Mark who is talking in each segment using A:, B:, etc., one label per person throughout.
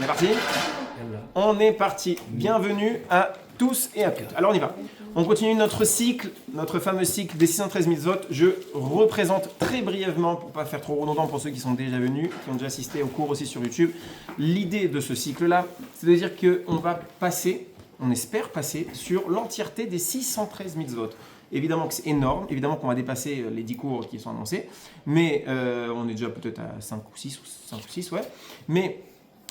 A: On est parti? On est parti. Bienvenue à tous et à toutes. Alors on y va. On continue notre cycle, notre fameux cycle des 613 mitzvot. Je représente très brièvement, pour ne pas faire trop redondant pour ceux qui sont déjà venus, qui ont déjà assisté au cours aussi sur YouTube, l'idée de ce cycle-là, c'est de dire qu'on va passer, on espère passer, sur l'entièreté des 613 mitzvot. Évidemment que c'est énorme, évidemment qu'on va dépasser les 10 cours qui sont annoncés, mais on est déjà peut-être à 5 ou 6, ouais. Mais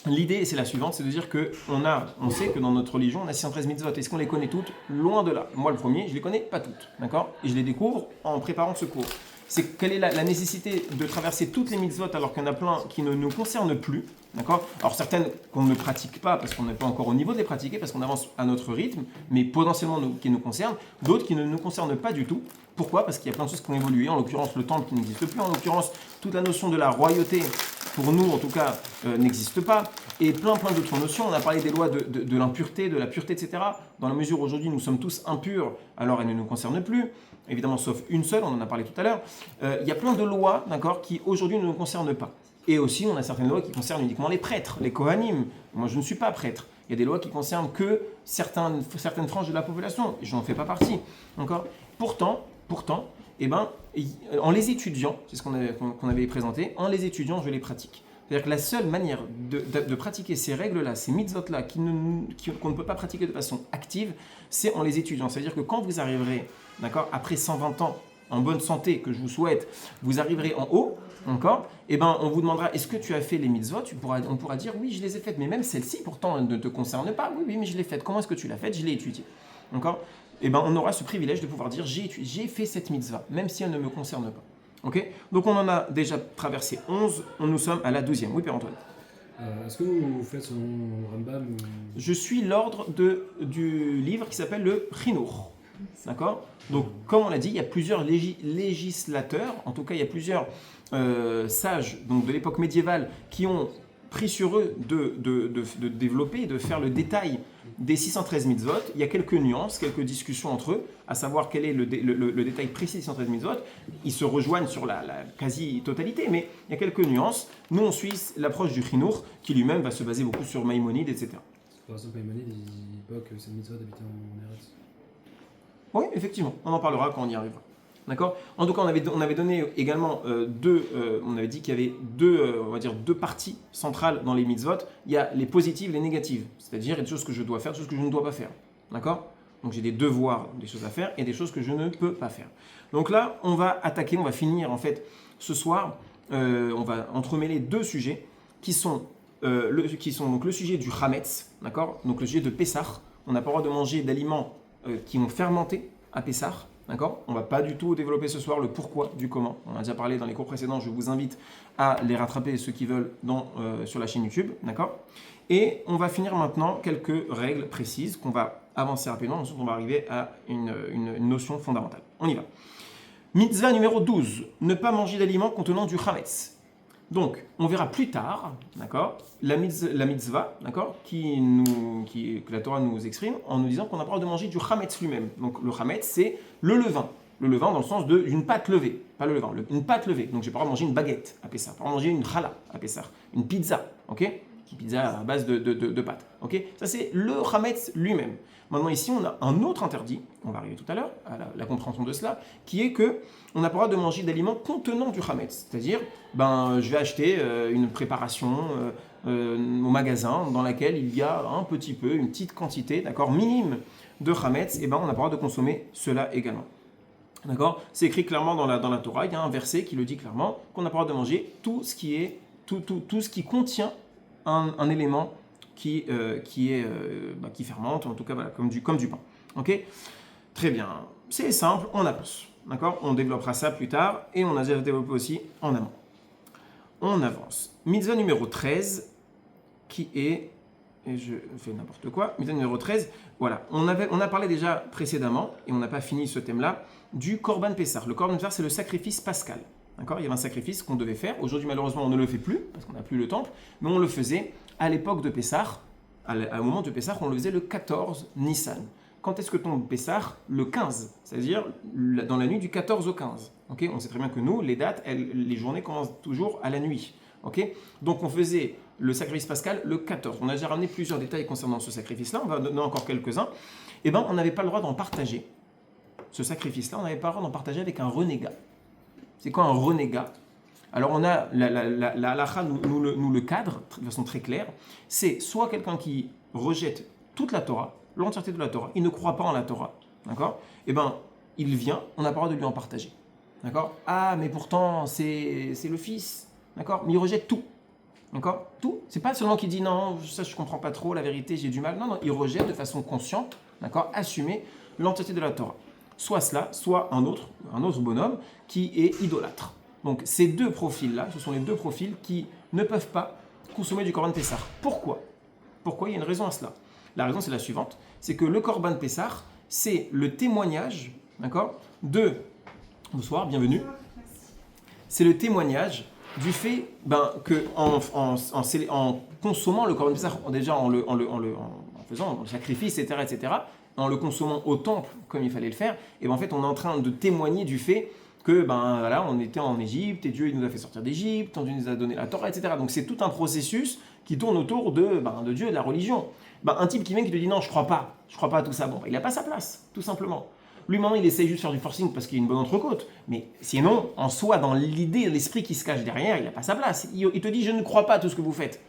A: l'idée, c'est la suivante, c'est de dire qu'on sait que dans notre religion, on a 613 mitzvot. Est-ce qu'on les connaît toutes? Loin de là. Moi, le premier, je ne les connais pas toutes, d'accord? Et je les découvre en préparant ce cours. C'est quelle est la nécessité de traverser toutes les mitzvot alors qu'il y en a plein qui ne nous concernent plus, d'accord? Alors certaines qu'on ne pratique pas parce qu'on n'est pas encore au niveau de les pratiquer, parce qu'on avance à notre rythme, mais potentiellement qui nous concernent, d'autres qui ne nous concernent pas du tout. Pourquoi? Parce qu'il y a plein de choses qui ont évolué, en l'occurrence le temple qui n'existe plus, en l'occurrence toute la notion de la royauté, pour nous en tout cas, n'existe pas, et plein d'autres notions. On a parlé des lois de l'impureté, de la pureté, etc. Dans la mesure où aujourd'hui nous sommes tous impurs, alors elles ne nous concernent plus, évidemment sauf une seule, on en a parlé tout à l'heure. Il y a plein de lois, d'accord, qui aujourd'hui ne nous concernent pas. Et aussi on a certaines lois qui concernent uniquement les prêtres, les kohanim. Moi je ne suis pas prêtre. Il y a des lois qui concernent que certaines franges de la population, et je n'en fais pas partie. D'accord. Pourtant, eh ben, en les étudiant, c'est ce qu'on avait présenté, en les étudiant, je les pratique. C'est-à-dire que la seule manière de pratiquer ces règles-là, ces mitzvot-là, qu'on ne peut pas pratiquer de façon active, c'est en les étudiant. C'est-à-dire que quand vous arriverez, d'accord, après 120 ans, en bonne santé, que je vous souhaite, vous arriverez en haut, d'accord, eh ben, on vous demandera, est-ce que tu as fait les mitzvot? On pourra dire, oui, je les ai faites, mais même celle-ci, pourtant, ne te concerne pas. Oui, mais je l'ai faite. Comment est-ce que tu l'as faite? Je l'ai étudiée. D'accord. Eh ben, on aura ce privilège de pouvoir dire, j'ai fait cette mitzvah, même si elle ne me concerne pas. Okay. Donc on en a déjà traversé 11, nous sommes à la 12e. Oui, Père Antoine.
B: Est-ce que vous faites son Rambam ou...
A: Je suis l'ordre du livre qui s'appelle le Chinour. D'accord. Donc comme on l'a dit, il y a plusieurs législateurs, en tout cas il y a plusieurs sages donc, de l'époque médiévale qui ont pris sur eux de développer, de faire le détail des 613 mitzvot. Il y a quelques nuances, quelques discussions entre eux, à savoir quel est le détail précis des 613 mitzvot. Ils se rejoignent sur la quasi-totalité, mais il y a quelques nuances. Nous, on suit l'approche du Chinour, qui lui-même va se baser beaucoup sur Maïmonide, etc.
B: Par exemple, Maïmonide, il dit pas que c'est mitzvot d'habiter en Eretz.
A: Oui, effectivement, on en parlera quand on y arrivera. D'accord. En tout cas, on avait donné également on avait dit qu'il y avait deux parties centrales dans les mitzvot. Il y a les positives et les négatives. C'est-à-dire, il y a des choses que je dois faire, des choses que je ne dois pas faire. D'accord. Donc j'ai des devoirs, des choses à faire et des choses que je ne peux pas faire. Donc là, on va finir en fait ce soir, on va entremêler deux sujets qui sont donc le sujet du Hametz, d'accord. Donc le sujet de Pessah. On n'a pas le droit de manger d'aliments qui ont fermenté à Pessah. D'accord. On ne va pas du tout développer ce soir le pourquoi du comment. On a déjà parlé dans les cours précédents, je vous invite à les rattraper ceux qui veulent sur la chaîne YouTube. D'accord. Et on va finir maintenant quelques règles précises qu'on va avancer rapidement. Ensuite, on va arriver à une notion fondamentale. On y va. Mitzvah numéro 12. Ne pas manger d'aliments contenant du chametz. Donc, on verra plus tard, d'accord, la mitzvah, d'accord, que la Torah nous exprime en nous disant qu'on n'a pas le droit de manger du chametz lui-même. Donc, le chametz, c'est le levain. Le levain dans le sens d'une pâte levée, pas le levain, une pâte levée. Donc, j'ai pas le droit de manger une baguette à Pessah, pas le droit de manger une challah à Pessah, une pizza, ok, une pizza à base de pâte, ok. Ça, c'est le chametz lui-même. Maintenant, ici, on a un autre interdit, on va arriver tout à l'heure à la compréhension de cela, qui est que on n'a pas le droit de manger d'aliments contenant du chametz. C'est-à-dire, je vais acheter une préparation au magasin dans laquelle il y a un petit peu, une petite quantité, d'accord, minime de chametz, et on n'a pas le droit de consommer cela également. D'accord. C'est écrit clairement dans la Torah, il y a un verset qui le dit clairement, qu'on n'a pas le droit de manger tout ce qui contient un élément qui fermente, en tout cas voilà, comme du pain. Ok. Très bien. C'est simple, on avance. D'accord. On développera ça plus tard et on a déjà développé aussi en amont. On avance. Mitzvah numéro 13 qui est, et je fais n'importe quoi, mitzvah numéro 13, voilà. On a parlé déjà précédemment et on n'a pas fini ce thème-là du Korban Pessah. Le Korban Pessah, c'est le sacrifice pascal. D'accord. Il y avait un sacrifice qu'on devait faire. Aujourd'hui, malheureusement, on ne le fait plus parce qu'on n'a plus le temple, mais on le faisait à l'époque de Pessah, au moment de Pessah, on le faisait le 14 Nissan. Quand est-ce que tombe Pessah? Le 15, c'est-à-dire dans la nuit du 14 au 15. Okay. On sait très bien que nous, les dates, les journées commencent toujours à la nuit. Ok, donc on faisait le sacrifice pascal le 14. On a déjà ramené plusieurs détails concernant ce sacrifice-là, on va donner encore quelques-uns. Eh bien, on n'avait pas le droit d'en partager. Ce sacrifice-là, on n'avait pas le droit d'en partager avec un renégat. C'est quoi un renégat? Alors on a la halakha nous le cadre de façon très claire. C'est soit quelqu'un qui rejette toute la Torah, l'entièreté de la Torah, il ne croit pas en la Torah, d'accord? Eh bien, il vient, on n'a pas le droit de lui en partager, d'accord? Ah, mais pourtant c'est le fils, d'accord? Mais il rejette tout, d'accord? Tout. C'est pas seulement qu'il dit non, ça je comprends pas trop, la vérité, j'ai du mal. Non, non, il rejette de façon consciente, d'accord? Assumée l'entièreté de la Torah. Soit cela, soit un autre bonhomme qui est idolâtre. Donc ces deux profils-là, ce sont les deux profils qui ne peuvent pas consommer du Corban Pessah. Pourquoi? Pourquoi? Il y a une raison à cela. La raison c'est la suivante, c'est que le Corban Pessah, c'est le témoignage, d'accord, de... Bonsoir, bienvenue. C'est le témoignage du fait que en consommant le Corban Pessah, déjà en faisant le sacrifice, etc., en le consommant au temple comme il fallait le faire, et en fait on est en train de témoigner du fait que voilà, on était en Égypte et Dieu il nous a fait sortir d'Égypte, Dieu nous a donné la Torah, etc. Donc c'est tout un processus qui tourne autour de Dieu et de la religion. Un type qui vient qui te dit non, je crois pas à tout ça, il n'a pas sa place, tout simplement. Lui maintenant il essaye juste de faire du forcing parce qu'il a une bonne entrecôte, mais sinon en soi, dans l'idée, l'esprit qui se cache derrière, il n'a pas sa place. Il te dit je ne crois pas à tout ce que vous faites.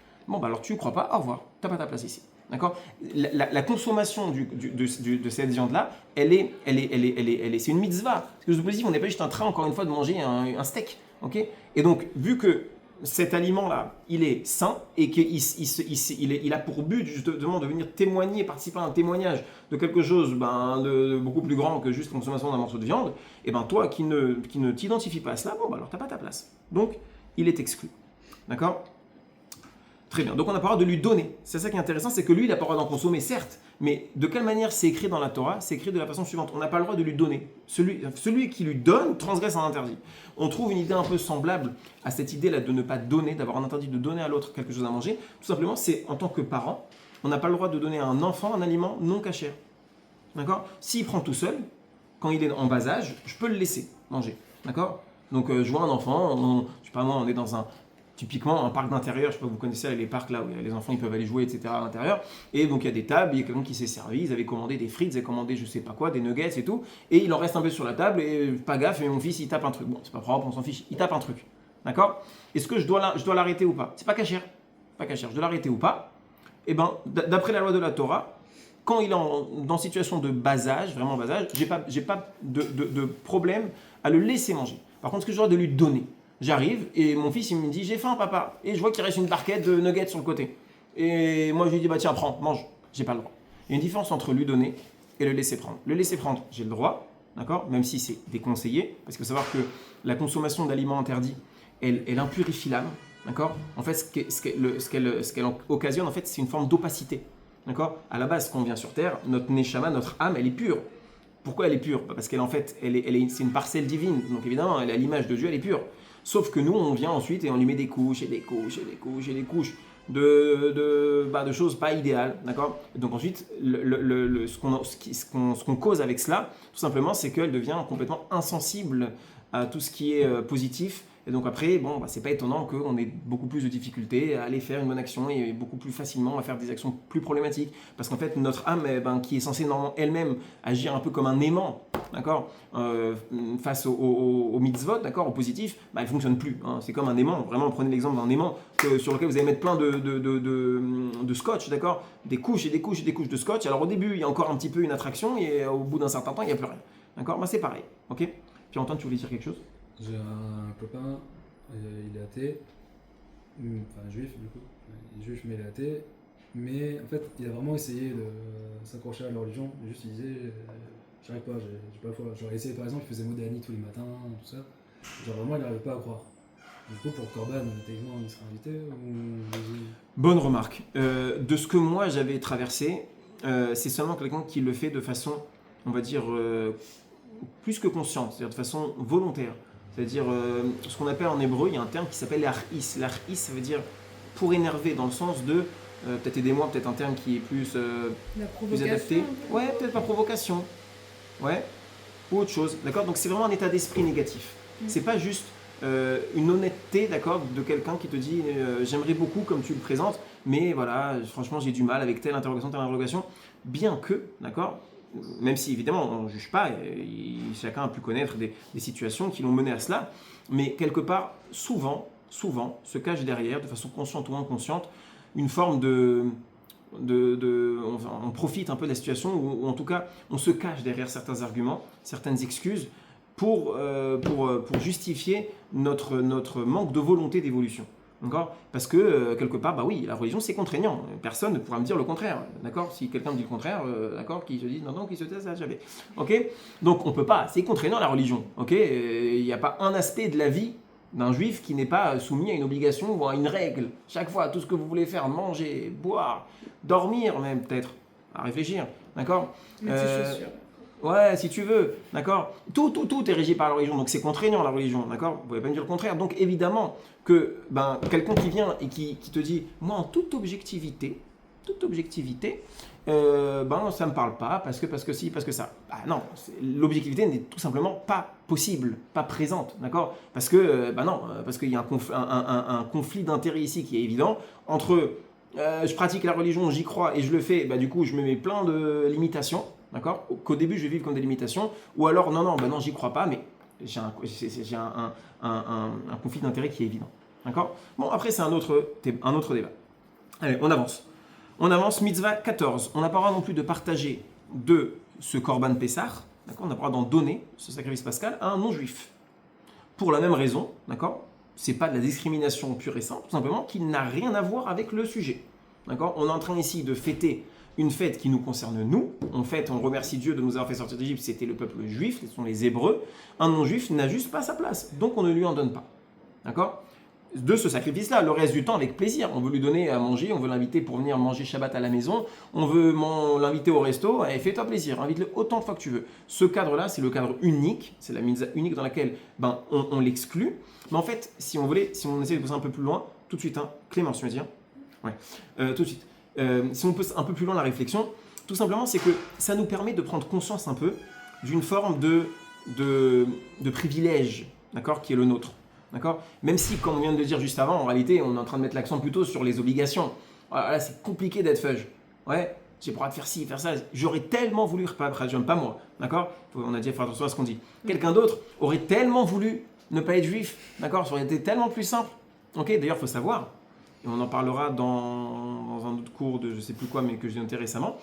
A: Alors tu ne crois pas, au revoir, tu n'as pas ta place ici. D'accord? La consommation de cette viande-là, c'est une mitzvah. Parce que le positif, on n'est pas juste en train, encore une fois, de manger un steak. Okay? Et donc, vu que cet aliment-là, il est sain et qu'il a pour but justement de venir témoigner, participer à un témoignage de quelque chose de beaucoup plus grand que juste la consommation d'un morceau de viande, et toi qui ne t'identifies pas à cela, alors tu n'as pas ta place. Donc, il est exclu. D'accord? Très bien, donc on n'a pas le droit de lui donner. C'est ça qui est intéressant, c'est que lui, il n'a pas le droit d'en consommer, certes, mais de quelle manière c'est écrit dans la Torah? C'est écrit de la façon suivante, on n'a pas le droit de lui donner. Celui qui lui donne transgresse un interdit. On trouve une idée un peu semblable à cette idée-là de ne pas donner, d'avoir un interdit de donner à l'autre quelque chose à manger. Tout simplement, c'est en tant que parent, on n'a pas le droit de donner à un enfant un aliment non cachère. D'accord? S'il prend tout seul, quand il est en bas âge, je peux le laisser manger. D'accord? Donc je vois un enfant, je sais pas moi, on est dans typiquement un parc d'intérieur, je sais pas, vous connaissez les parcs là où les enfants ils peuvent aller jouer, etc. à l'intérieur. Et donc il y a des tables, il y a quelqu'un qui s'est servi, ils avaient commandé des frites, ils avaient commandé je sais pas quoi, des nuggets et tout. Et il en reste un peu sur la table et pas gaffe, et mon fils il tape un truc. Bon, c'est pas propre, on s'en fiche, il tape un truc. D'accord? Est-ce que je dois l'arrêter ou pas? C'est pas cachère. Pas cachère. Je dois l'arrêter ou pas? Eh ben, d'après la loi de la Torah, quand il est dans situation de bas âge, vraiment bas âge, j'ai pas de problème à le laisser manger. Par contre, ce que je dois de lui donner. J'arrive et mon fils il me dit j'ai faim papa et je vois qu'il reste une barquette de nuggets sur le côté et moi je lui dis tiens prends mange, j'ai pas le droit. Il y a une différence entre lui donner et le laisser prendre. Le laisser prendre j'ai le droit, d'accord, même si c'est déconseillé parce qu'il faut savoir que la consommation d'aliments interdits elle impurifie l'âme, d'accord. En fait ce qu'elle occasionne en fait c'est une forme d'opacité, d'accord. À la base quand on vient sur terre notre neshama, notre âme elle est pure. Pourquoi elle est pure? Parce qu'elle en fait c'est une parcelle divine donc évidemment elle est à l'image de Dieu, elle est pure. Sauf que nous, on vient ensuite et on lui met des couches et des couches et des couches et des couches de choses pas idéales, d'accord? Donc ensuite, ce qu'on cause avec cela, tout simplement, c'est qu'elle devient complètement insensible à tout ce qui est positif. Et donc après, c'est pas étonnant qu'on ait beaucoup plus de difficultés à aller faire une bonne action et beaucoup plus facilement à faire des actions plus problématiques. Parce qu'en fait, notre âme, qui est censée normalement elle-même agir un peu comme un aimant, d'accord, face au mitzvot, d'accord, au positif, elle fonctionne plus. Hein. C'est comme un aimant. Vraiment, prenez l'exemple d'un aimant sur lequel vous allez mettre plein de scotch, d'accord, des couches et des couches et des couches de scotch. Alors au début, il y a encore un petit peu une attraction et au bout d'un certain temps, il n'y a plus rien. D'accord, c'est pareil. Ok. Puis Antoine, tu voulais dire quelque chose?
B: J'ai un copain, il est athée, enfin juif du coup, il est juif mais il est athée, mais en fait il a vraiment essayé de s'accrocher à la religion, juste il disait j'arrive pas, j'ai pas la foi. Genre il essayait par exemple, il faisait Modéani tous les matins, tout ça, genre vraiment il n'arrivait pas à croire. Du coup pour Corban, techniquement il serait invité ou...
A: Bonne remarque. De ce que moi j'avais traversé, c'est seulement quelqu'un qui le fait de façon, on va dire, plus que consciente, c'est-à-dire de façon volontaire. C'est-à-dire, ce qu'on appelle en hébreu, il y a un terme qui s'appelle l'arhis. L'arhis, ça veut dire pour énerver, dans le sens de, peut-être aidez-moi, peut-être un terme qui est plus adapté. Ouais, peut-être pas provocation. Ouais, ou autre chose. D'accord. Donc c'est vraiment un état d'esprit négatif. C'est pas juste une honnêteté, d'accord, de quelqu'un qui te dit j'aimerais beaucoup comme tu le présentes, mais voilà, franchement j'ai du mal avec telle interrogation, bien que, d'accord, même si évidemment on ne juge pas, chacun a pu connaître des situations qui l'ont mené à cela, mais quelque part, souvent, se cache derrière, de façon consciente ou inconsciente, une forme on profite un peu de la situation, ou en tout cas, on se cache derrière certains arguments, certaines excuses, pour justifier notre manque de volonté d'évolution. D'accord ? Parce que, quelque part, bah oui, la religion, c'est contraignant. Personne ne pourra me dire le contraire. D'accord ? Si quelqu'un me dit le contraire, d'accord, qui se dit non, qui se taise, ça, jamais. Ok ? Donc, on ne peut pas. C'est contraignant, la religion. Ok ? Il n'y a pas un aspect de la vie d'un juif qui n'est pas soumis à une obligation ou à une règle. Chaque fois, tout ce que vous voulez faire, manger, boire, dormir même, peut-être, à réfléchir. D'accord ?
C: Mettre ses chaussures.
A: Ouais, si tu veux, d'accord. Tout est régi par la religion, donc c'est contraignant la religion, d'accord. Vous pouvez pas me dire le contraire. Donc évidemment que quelqu'un qui vient et qui te dit, moi en toute objectivité, ça me parle pas parce que si, parce que ça. Bah non, l'objectivité n'est tout simplement pas possible, pas présente, d'accord. Parce que parce qu'il y a un conflit d'intérêts ici qui est évident entre je pratique la religion, j'y crois et je le fais, du coup je me mets plein de limitations. D'accord ? Qu'au début, je vais vivre comme des limitations, ou alors, non, j'y crois pas, mais j'ai un conflit d'intérêt qui est évident. D'accord ? Bon, après, c'est un autre débat. Allez, on avance. Mitzvah 14. On n'a pas le droit non plus de partager de ce Korban Pessah, d'accord ? On n'a pas le droit d'en donner, ce sacrifice pascal, à un non-juif. Pour la même raison, d'accord ? C'est pas de la discrimination pure et simple, tout simplement qu'il n'a rien à voir avec le sujet. D'accord ? On est en train ici de fêter une fête qui nous concerne nous. En fait, on remercie Dieu de nous avoir fait sortir d'Égypte, c'était le peuple juif, ce sont les Hébreux. Un non-juif n'a juste pas sa place, donc on ne lui en donne pas. D'accord ? De ce sacrifice-là, le reste du temps avec plaisir. On veut lui donner à manger, on veut l'inviter pour venir manger Shabbat à la maison, on veut l'inviter au resto, et fais-toi plaisir, invite-le autant de fois que tu veux. Ce cadre-là, c'est le cadre unique, c'est la mitzvah unique dans laquelle on l'exclut. Mais en fait, si on essaie de pousser un peu plus loin, tout de suite, Clémence, tu veux dire ? Ouais, tout de suite. Si on pousse un peu plus loin la réflexion, tout simplement, c'est que ça nous permet de prendre conscience un peu d'une forme de privilège, d'accord, qui est le nôtre. D'accord ? Même si, comme on vient de le dire juste avant, en réalité, on est en train de mettre l'accent plutôt sur les obligations. Voilà, là, c'est compliqué d'être fudge. Ouais, j'ai le droit de faire ci, faire ça. J'aurais tellement voulu, pas moi, d'accord ? On a dit, il faut faire attention à ce qu'on dit. Quelqu'un d'autre aurait tellement voulu ne pas être juif, d'accord ? Ça aurait été tellement plus simple. Ok, d'ailleurs, il faut savoir, et on en parlera dans un autre cours de je ne sais plus quoi, mais que j'ai noté récemment,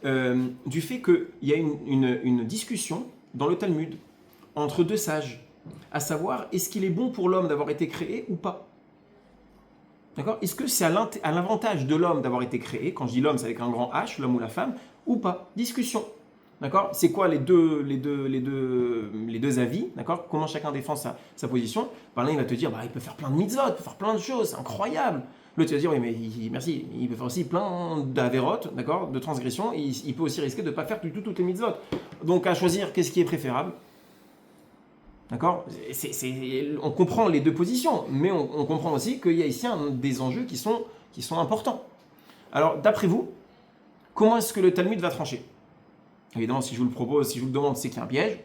A: du fait qu'il y a une discussion dans le Talmud entre deux sages, à savoir, est-ce qu'il est bon pour l'homme d'avoir été créé ou pas ? D'accord ? Est-ce que c'est à l'avantage de l'homme d'avoir été créé, quand je dis l'homme, c'est avec un grand H, l'homme ou la femme, ou pas ? Discussion. D'accord ? C'est quoi les deux avis ? D'accord ? Comment chacun défend sa position ? L'un, il va te dire, il peut faire plein de mitzvot, il peut faire plein de choses, c'est incroyable. L'autre, il va dire, oui, mais merci, il peut faire aussi plein d'avérotes, d'accord, de transgressions, et il peut aussi risquer de ne pas faire du tout toutes les mitzvot. Donc, à choisir, qu'est-ce qui est préférable ? D'accord ? On comprend les deux positions, mais on comprend aussi qu'il y a ici des enjeux qui sont importants. Alors, d'après vous, comment est-ce que le Talmud va trancher ? Évidemment, si je vous le propose, si je vous le demande, c'est qu'il y a un piège.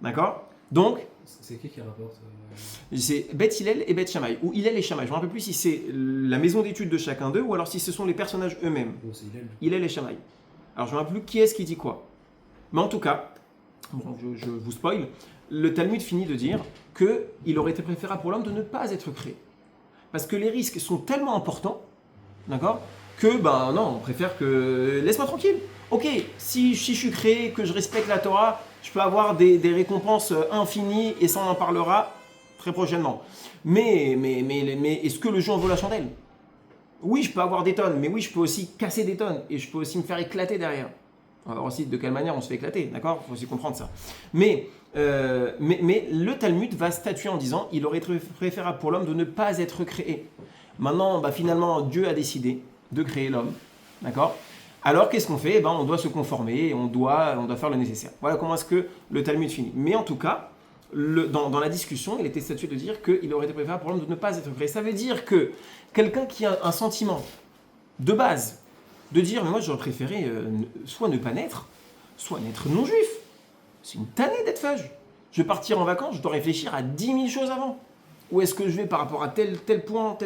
A: D'accord ? Donc,
B: c'est qui rapporte
A: c'est Beth Hillel et Beth Shammai, ou Hillel et Shammai. Je ne me rappelle plus si c'est la maison d'études de chacun d'eux, ou alors si ce sont les personnages eux-mêmes.
B: Bon, c'est
A: Hillel et Shammai. Alors, je ne me rappelle plus qui est-ce qui dit quoi. Mais en tout cas, bon, je vous spoil, le Talmud finit de dire qu'il aurait été préférable pour l'homme de ne pas être créé. Parce que les risques sont tellement importants, d'accord, que, non, on préfère que... Laisse-moi tranquille. Ok, si je suis créé, que je respecte la Torah, je peux avoir des récompenses infinies et ça on en parlera très prochainement. Mais est-ce que le jeu en vaut la chandelle ? Oui, je peux avoir des tonnes, mais oui, je peux aussi casser des tonnes et je peux aussi me faire éclater derrière. On va voir aussi de quelle manière on se fait éclater, d'accord ? Il faut aussi comprendre ça. Mais le Talmud va statuer en disant il aurait été préférable pour l'homme de ne pas être créé. Maintenant, finalement, Dieu a décidé de créer l'homme, d'accord ? Alors, qu'est-ce qu'on fait ? On doit se conformer, on doit faire le nécessaire. Voilà comment est-ce que le Talmud finit. Mais en tout cas, dans la discussion, il était statué de dire qu'il aurait été préférable pour l'homme de ne pas être créé. Ça veut dire que quelqu'un qui a un sentiment de base, de dire, mais moi j'aurais préféré soit ne pas naître, soit naître non-juif. C'est une tannée d'être fage. Je vais partir en vacances, je dois réfléchir à 10 000 choses avant. Où est-ce que je vais par rapport à tel point,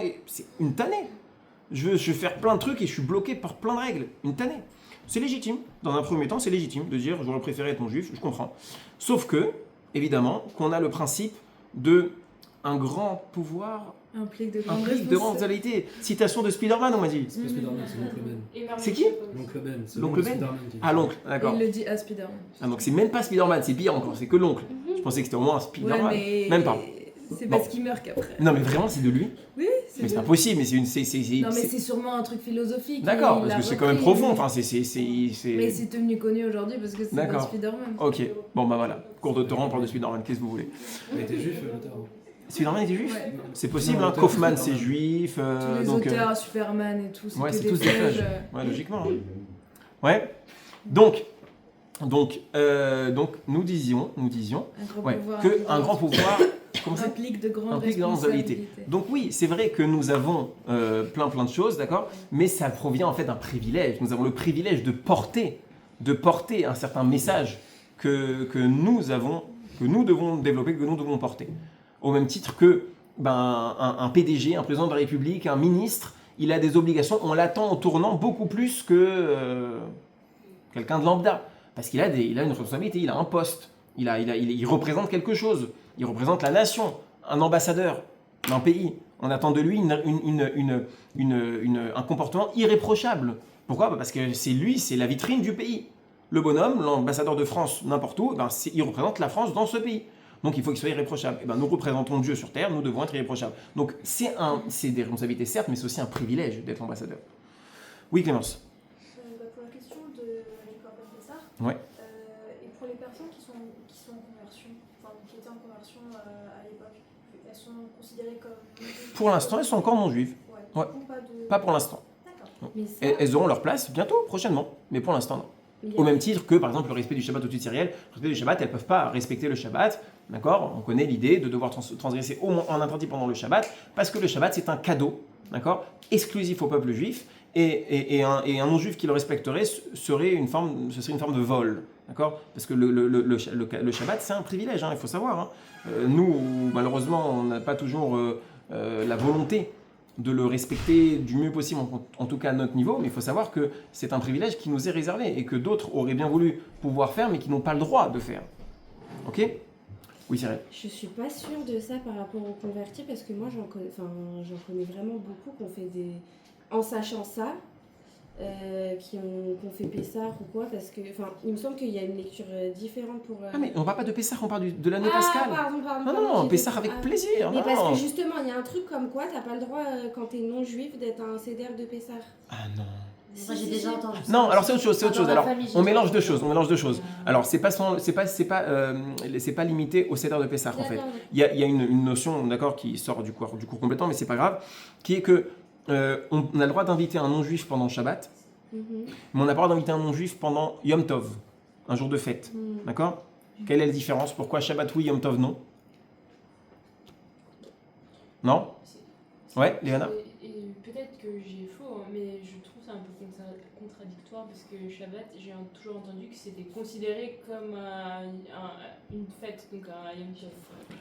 A: et c'est une tannée. Je vais faire plein de trucs et je suis bloqué par plein de règles. Une tannée. C'est légitime. Dans un premier temps, c'est légitime de dire j'aurais préféré être non-juif, je comprends. Sauf que, évidemment, qu'on a le principe de un grand pouvoir
C: Implique de
A: implique
C: grandes
A: de grandes responsabilités. Citation de Spider-Man, on m'a dit.
B: C'est pas Spider-Man, c'est l'oncle Ben.
D: Et Marvel
A: C'est qui
D: Shepard.
B: L'oncle Ben, c'est
A: L'oncle Ben
B: Spider-Man qui dit
A: Ah,
B: ça.
A: l'oncle, d'accord.
C: Il le dit à Spider-Man.
A: Ah, donc c'est même pas Spider-Man, c'est pire encore, c'est que l'oncle. Je pensais que c'était au moins un Spider-Man.
C: mais
A: Même pas.
C: C'est
A: Bon.
C: parce qu'il meurt qu'après.
A: Non, mais vraiment, c'est de lui.
C: Oui,
A: Mais c'est
C: de-
A: pas possible, mais c'est une.
C: Non, mais c'est sûrement un truc philosophique.
A: D'accord,
C: il
A: parce
C: l'a
A: que c'est quand même
C: repris,
A: profond.
C: mais-
A: Enfin, c'est.
C: Mais c'est devenu connu aujourd'hui parce que c'est
A: D'accord.
C: dans Spider-Man.
A: Ok, bon bah voilà. Cours de torrent, on parle de Spider-Man, qu'est-ce que vous voulez.
B: Il était juif, l'auteur.
A: Spider-Man était juif
C: Ouais.
A: C'est possible,
B: Non,
A: hein.
B: l'auteur,
A: Kaufman
B: c'est
A: c'est
B: Spider-Man.
A: juif.
C: Tous les
A: donc,
C: auteurs, Superman et tout, c'est
A: ouais,
C: que
A: c'est
C: des
A: tous des
C: pièges.
A: pièges. Ouais, logiquement. Hein. Ouais. Donc, nous disions
C: Un grand
A: ouais,
C: pouvoir.
A: qu'un grand pouvoir comment c'est
C: implique de grandes
A: implique de grandes
C: responsabilités.
A: responsabilités. Donc oui, c'est vrai que nous avons plein de choses, d'accord, mais ça provient en fait d'un privilège. Nous avons le privilège de porter un certain message que nous devons développer, que nous devons porter. Au même titre que un PDG, un président de la République, un ministre, il a des obligations, on l'attend au tournant beaucoup plus que quelqu'un de lambda. Parce qu'il a une responsabilité, il a un poste, il représente quelque chose, il représente la nation, un ambassadeur d'un pays. On attend de lui un comportement irréprochable. Pourquoi ? Parce que c'est lui, c'est la vitrine du pays. Le bonhomme, l'ambassadeur de France n'importe où, il représente la France dans ce pays. Donc il faut qu'il soit irréprochable. Et nous représentons Dieu sur terre, nous devons être irréprochables. Donc c'est des responsabilités certes, mais c'est aussi un privilège d'être ambassadeur. Oui Clémence.
E: Pour la question du Corban Pessah,
A: Ouais.
E: et pour les personnes qui sont en conversion, enfin qui étaient en conversion à l'époque, elles sont considérées comme.
A: Pour l'instant, elles sont encore non juives.
E: Ouais.
A: Ouais.
E: Du coup, pas de.
A: Pas pour l'instant.
E: D'accord.
D: Mais ça,
A: Elles auront leur place bientôt, prochainement. Mais pour l'instant, non.
D: il y a-
A: Au même titre que, par exemple, le respect du Shabbat au-dessus de Cyriel, le respect du Shabbat, elles ne peuvent pas respecter le Shabbat, d'accord ? On connaît l'idée de devoir transgresser au moins un interdit pendant le Shabbat, parce que le Shabbat, c'est un cadeau, d'accord ? Exclusif au peuple juif, et un non-juif qui le respecterait serait une forme de vol, d'accord ? Parce que le Shabbat, c'est un privilège, hein, il faut savoir. Hein. Nous, malheureusement, on n'a pas toujours la volonté de le respecter du mieux possible, en tout cas à notre niveau, mais il faut savoir que c'est un privilège qui nous est réservé et que d'autres auraient bien voulu pouvoir faire, mais qui n'ont pas le droit de faire. Ok ? Oui, Cyril.
D: Je suis pas sûre de ça par rapport aux convertis parce que moi j'en connais vraiment beaucoup qui ont fait des. En sachant ça, qui ont fait Pessah ou quoi, parce que. Enfin, il me semble qu'il y a une lecture différente pour.
A: Ah, mais on ne parle pas de Pessah, on parle de l'année
D: Ah,
A: pascale.
D: pardon,
A: Non,
D: j'ai
A: Pessah
D: fait-
A: avec
D: ah.
A: plaisir.
D: Mais
A: non.
D: parce que justement, il y a un truc comme quoi, t'as pas le droit, quand t'es non-juif, d'être un CDR de Pessah.
A: Ah non.
F: Moi j'ai déjà entendu ça.
A: Non, alors c'est autre chose,
F: Dans ma
A: Alors,
F: famille, j'ai
A: on
F: déjà
A: mélange deux
F: entendu
A: choses, Alors, c'est pas limité au Seder de Pessah, en fait.
D: D'accord.
A: Il y a une notion, d'accord, qui sort du cours complètement, mais c'est pas grave, qui est que on a le droit d'inviter un non-juif pendant Shabbat,
D: Mhm.
A: mais on n'a pas le droit d'inviter un non-juif pendant Yom Tov, un jour de fête.
D: Mhm.
A: D'accord ? Quelle est la différence ? Pourquoi Shabbat oui, Yom Tov non ? Non ? Ouais, Léana ?
G: Et peut-être que j'ai faux, hein, mais je trouve ça un peu contradictoire parce que Shabbat, j'ai toujours entendu que c'était considéré comme une fête, donc un Yom Tov.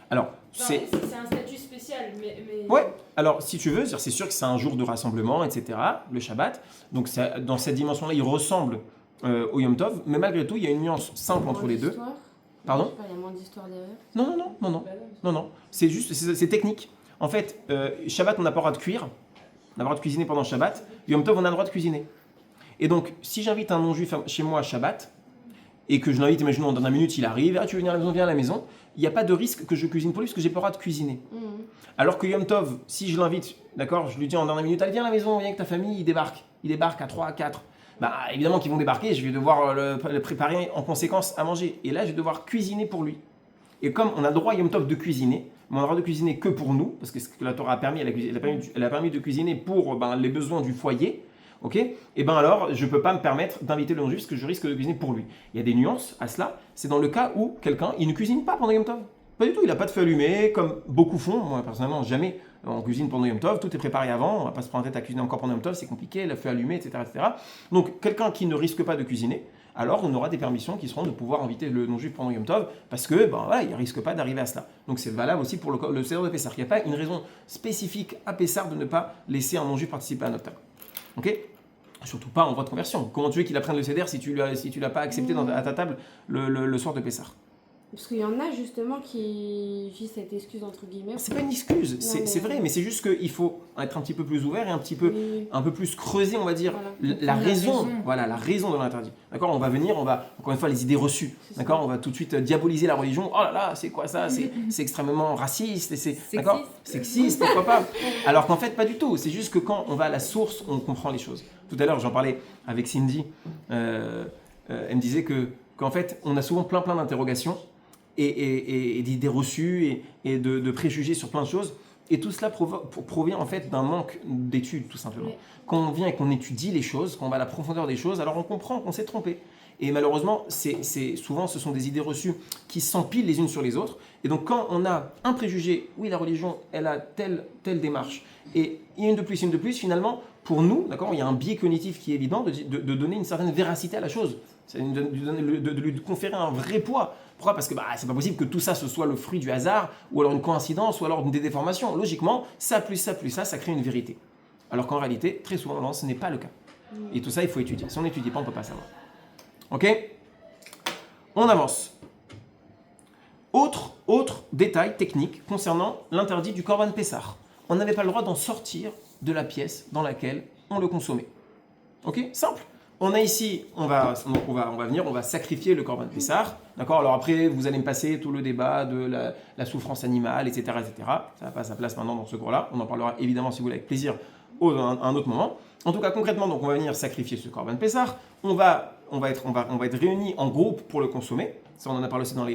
A: Alors,
G: Enfin,
A: c'est...
G: c'est un statut spécial, mais...
A: Ouais, alors si tu veux, c'est sûr que c'est un jour de rassemblement, etc., le Shabbat. Donc dans cette dimension-là, il ressemble au Yom Tov, mais malgré tout, il y a une nuance simple entre les deux.
D: D'histoire.
A: Pardon ?
D: Je sais pas, il y a moins d'histoire derrière.
A: Non.
G: Bah non,
A: Non, c'est juste, c'est technique. En fait, Shabbat, on n'a pas le droit de cuire, on a le droit de cuisiner pendant Shabbat. Yom Tov, on a le droit de cuisiner. Et donc, si j'invite un non-juif chez moi à Shabbat, et que je l'invite, imaginons, dans 1 minute, il arrive, tu veux venir à la maison, viens à la maison, il n'y a pas de risque que je cuisine pour lui, parce que j'ai pas le droit de cuisiner.
D: Mhm.
A: Alors que Yom Tov, si je l'invite, d'accord, je lui dis en dernière minute, allez, viens à la maison, viens avec ta famille, il débarque à 3, à 4. Bah, évidemment qu'ils vont débarquer, je vais devoir le préparer en conséquence à manger. Et là, je vais devoir cuisiner pour lui. Et comme on a le droit, Yom Tov, de cuisiner, mais on a le droit de cuisiner que pour nous, parce que ce que la Torah a permis, elle a permis de cuisiner pour les besoins du foyer, ok ? Et bien alors, je ne peux pas me permettre d'inviter le non-juif, parce que je risque de cuisiner pour lui. Il y a des nuances à cela, c'est dans le cas où quelqu'un, il ne cuisine pas pendant Yom Tov. Pas du tout, il n'a pas de feu allumé, comme beaucoup font. Moi, personnellement, jamais on cuisine pendant Yom Tov, tout est préparé avant, on ne va pas se prendre la tête à cuisiner encore pendant Yom Tov, c'est compliqué, le feu allumé, etc., etc. Donc, quelqu'un qui ne risque pas de cuisiner, alors on aura des permissions qui seront de pouvoir inviter le non-juif pendant Yom Tov, parce que, voilà, il ne risque pas d'arriver à cela. Donc, c'est valable aussi pour le Seder de Pessah. Il n'y a pas une raison spécifique à Pessah de ne pas laisser un non-juif participer à notre table. Ok ? Surtout pas en voie de conversion. Comment tu veux qu'il apprenne le Seder si tu l'as pas accepté à ta table le soir de Pessah ?
D: Parce qu'il y en a justement qui utilisent cette excuse entre guillemets.
A: C'est pas une excuse, c'est vrai, mais c'est juste qu'il faut être un petit peu plus ouvert et un peu plus creuser, on va dire, la raison de l'interdit. D'accord ? On va venir, encore une fois, les idées reçues. D'accord ? On va tout de suite diaboliser la religion. Oh là là, c'est quoi ça ? C'est extrêmement raciste, et sexiste, pourquoi pas ? Alors qu'en fait, pas du tout. C'est juste que quand on va à la source, on comprend les choses. Tout à l'heure, j'en parlais avec Cindy. Elle me disait qu'en fait, on a souvent plein d'interrogations. Et d'idées reçues et de préjugés sur plein de choses. Et tout cela provient en fait d'un manque d'études, tout simplement. Oui. Quand on vient et qu'on étudie les choses, quand on va à la profondeur des choses, alors on comprend qu'on s'est trompé. Et malheureusement, souvent, ce sont des idées reçues qui s'empilent les unes sur les autres. Et donc, quand on a un préjugé, oui, la religion, elle a telle démarche, et il y a une de plus, finalement, pour nous, d'accord, il y a un biais cognitif qui est évident de donner une certaine véracité à la chose. C'est de lui conférer un vrai poids. Pourquoi ? Parce que c'est pas possible que tout ça ce soit le fruit du hasard, ou alors une coïncidence, ou alors des déformations. Logiquement, ça plus ça crée une vérité. Alors qu'en réalité, très souvent, non, ce n'est pas le cas. Et tout ça, il faut étudier. Si on n'étudie pas, on ne peut pas savoir. Ok ? On avance. Autre détail technique concernant l'interdit du Korban Pessah. On n'avait pas le droit d'en sortir de la pièce dans laquelle on le consommait. Ok ? Simple. On a ici, on va venir, on va sacrifier le Korban Pessah. D'accord ? Alors après, vous allez me passer tout le débat de la souffrance animale, etc., etc. Ça n'a pas sa place maintenant dans ce cours-là. On en parlera évidemment, si vous voulez, avec plaisir, à un autre moment. En tout cas, concrètement, donc, on va venir sacrifier ce Korban Pessah. On va être réunis en groupe pour le consommer. Ça, on en a parlé aussi dans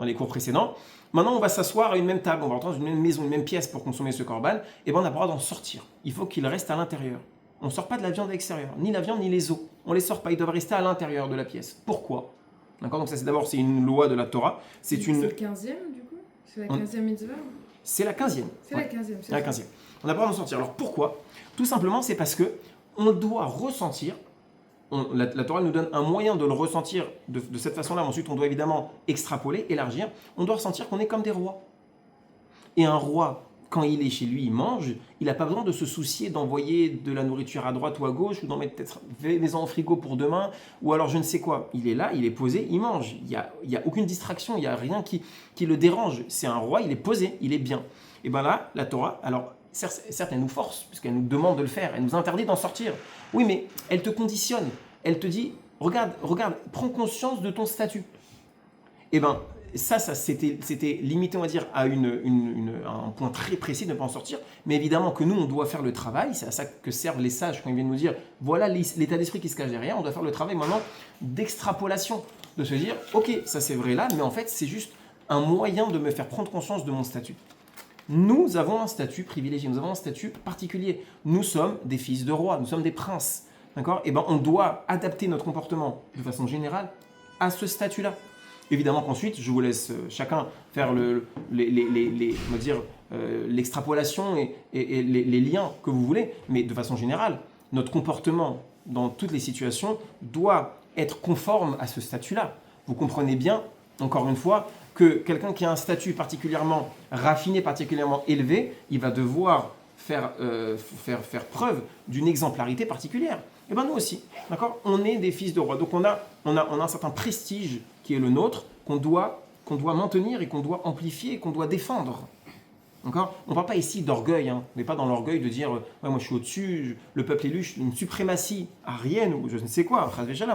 A: les cours précédents. Maintenant, on va s'asseoir à une même table, on va rentrer dans une même maison, une même pièce pour consommer ce Korban. Et bien, on n'a pas le droit d'en sortir. Il faut qu'il reste à l'intérieur. On ne sort pas de la viande à l'extérieur, ni la viande ni les os. On ne les sort pas, ils doivent rester à l'intérieur de la pièce. Pourquoi ? D'accord ? Donc ça, c'est une loi de la Torah.
C: C'est le 15e du coup ? C'est la 15e mitzvah ?
A: C'est la 15e.
C: C'est la 15e.
A: C'est la 15e. On n'a pas le droit d'en sortir. Alors pourquoi ? Tout simplement, c'est parce que on doit ressentir, la Torah nous donne un moyen de le ressentir de cette façon-là. Ensuite, on doit évidemment extrapoler, élargir. On doit ressentir qu'on est comme des rois. Et un roi, quand il est chez lui, il mange, il n'a pas besoin de se soucier d'envoyer de la nourriture à droite ou à gauche, ou d'en mettre peut-être maison au frigo pour demain, ou alors je ne sais quoi. Il est là, il est posé, il mange. Il n'y a aucune distraction, il n'y a rien qui le dérange. C'est un roi, il est posé, il est bien. Et bien là, la Torah, alors certes, elle nous force, puisqu'elle nous demande de le faire, elle nous interdit d'en sortir. Oui, mais elle te conditionne. Elle te dit, regarde, prends conscience de ton statut. Et bien, ça c'était limité, on va dire, à un point très précis de ne pas en sortir. Mais évidemment que nous, on doit faire le travail. C'est à ça que servent les sages quand ils viennent nous dire, voilà l'état d'esprit qui se cache derrière. On doit faire le travail maintenant d'extrapolation, de se dire, ok, ça c'est vrai là, mais en fait, c'est juste un moyen de me faire prendre conscience de mon statut. Nous avons un statut privilégié, nous avons un statut particulier. Nous sommes des fils de rois, nous sommes des princes. D'accord ? Et bien, on doit adapter notre comportement de façon générale à ce statut-là. Évidemment qu'ensuite, je vous laisse chacun faire l'extrapolation et les liens que vous voulez, mais de façon générale, notre comportement dans toutes les situations doit être conforme à ce statut-là. Vous comprenez bien, encore une fois, que quelqu'un qui a un statut particulièrement raffiné, particulièrement élevé, il va devoir faire preuve d'une exemplarité particulière. Et bien nous aussi, d'accord ? On est des fils de roi, donc on a un certain prestige qui est le nôtre, qu'on doit maintenir et qu'on doit amplifier et qu'on doit défendre. D'accord ? On ne parle pas ici d'orgueil, hein. On n'est pas dans l'orgueil de dire ouais, moi je suis au-dessus, le peuple élu, une suprématie arienne ou je ne sais quoi,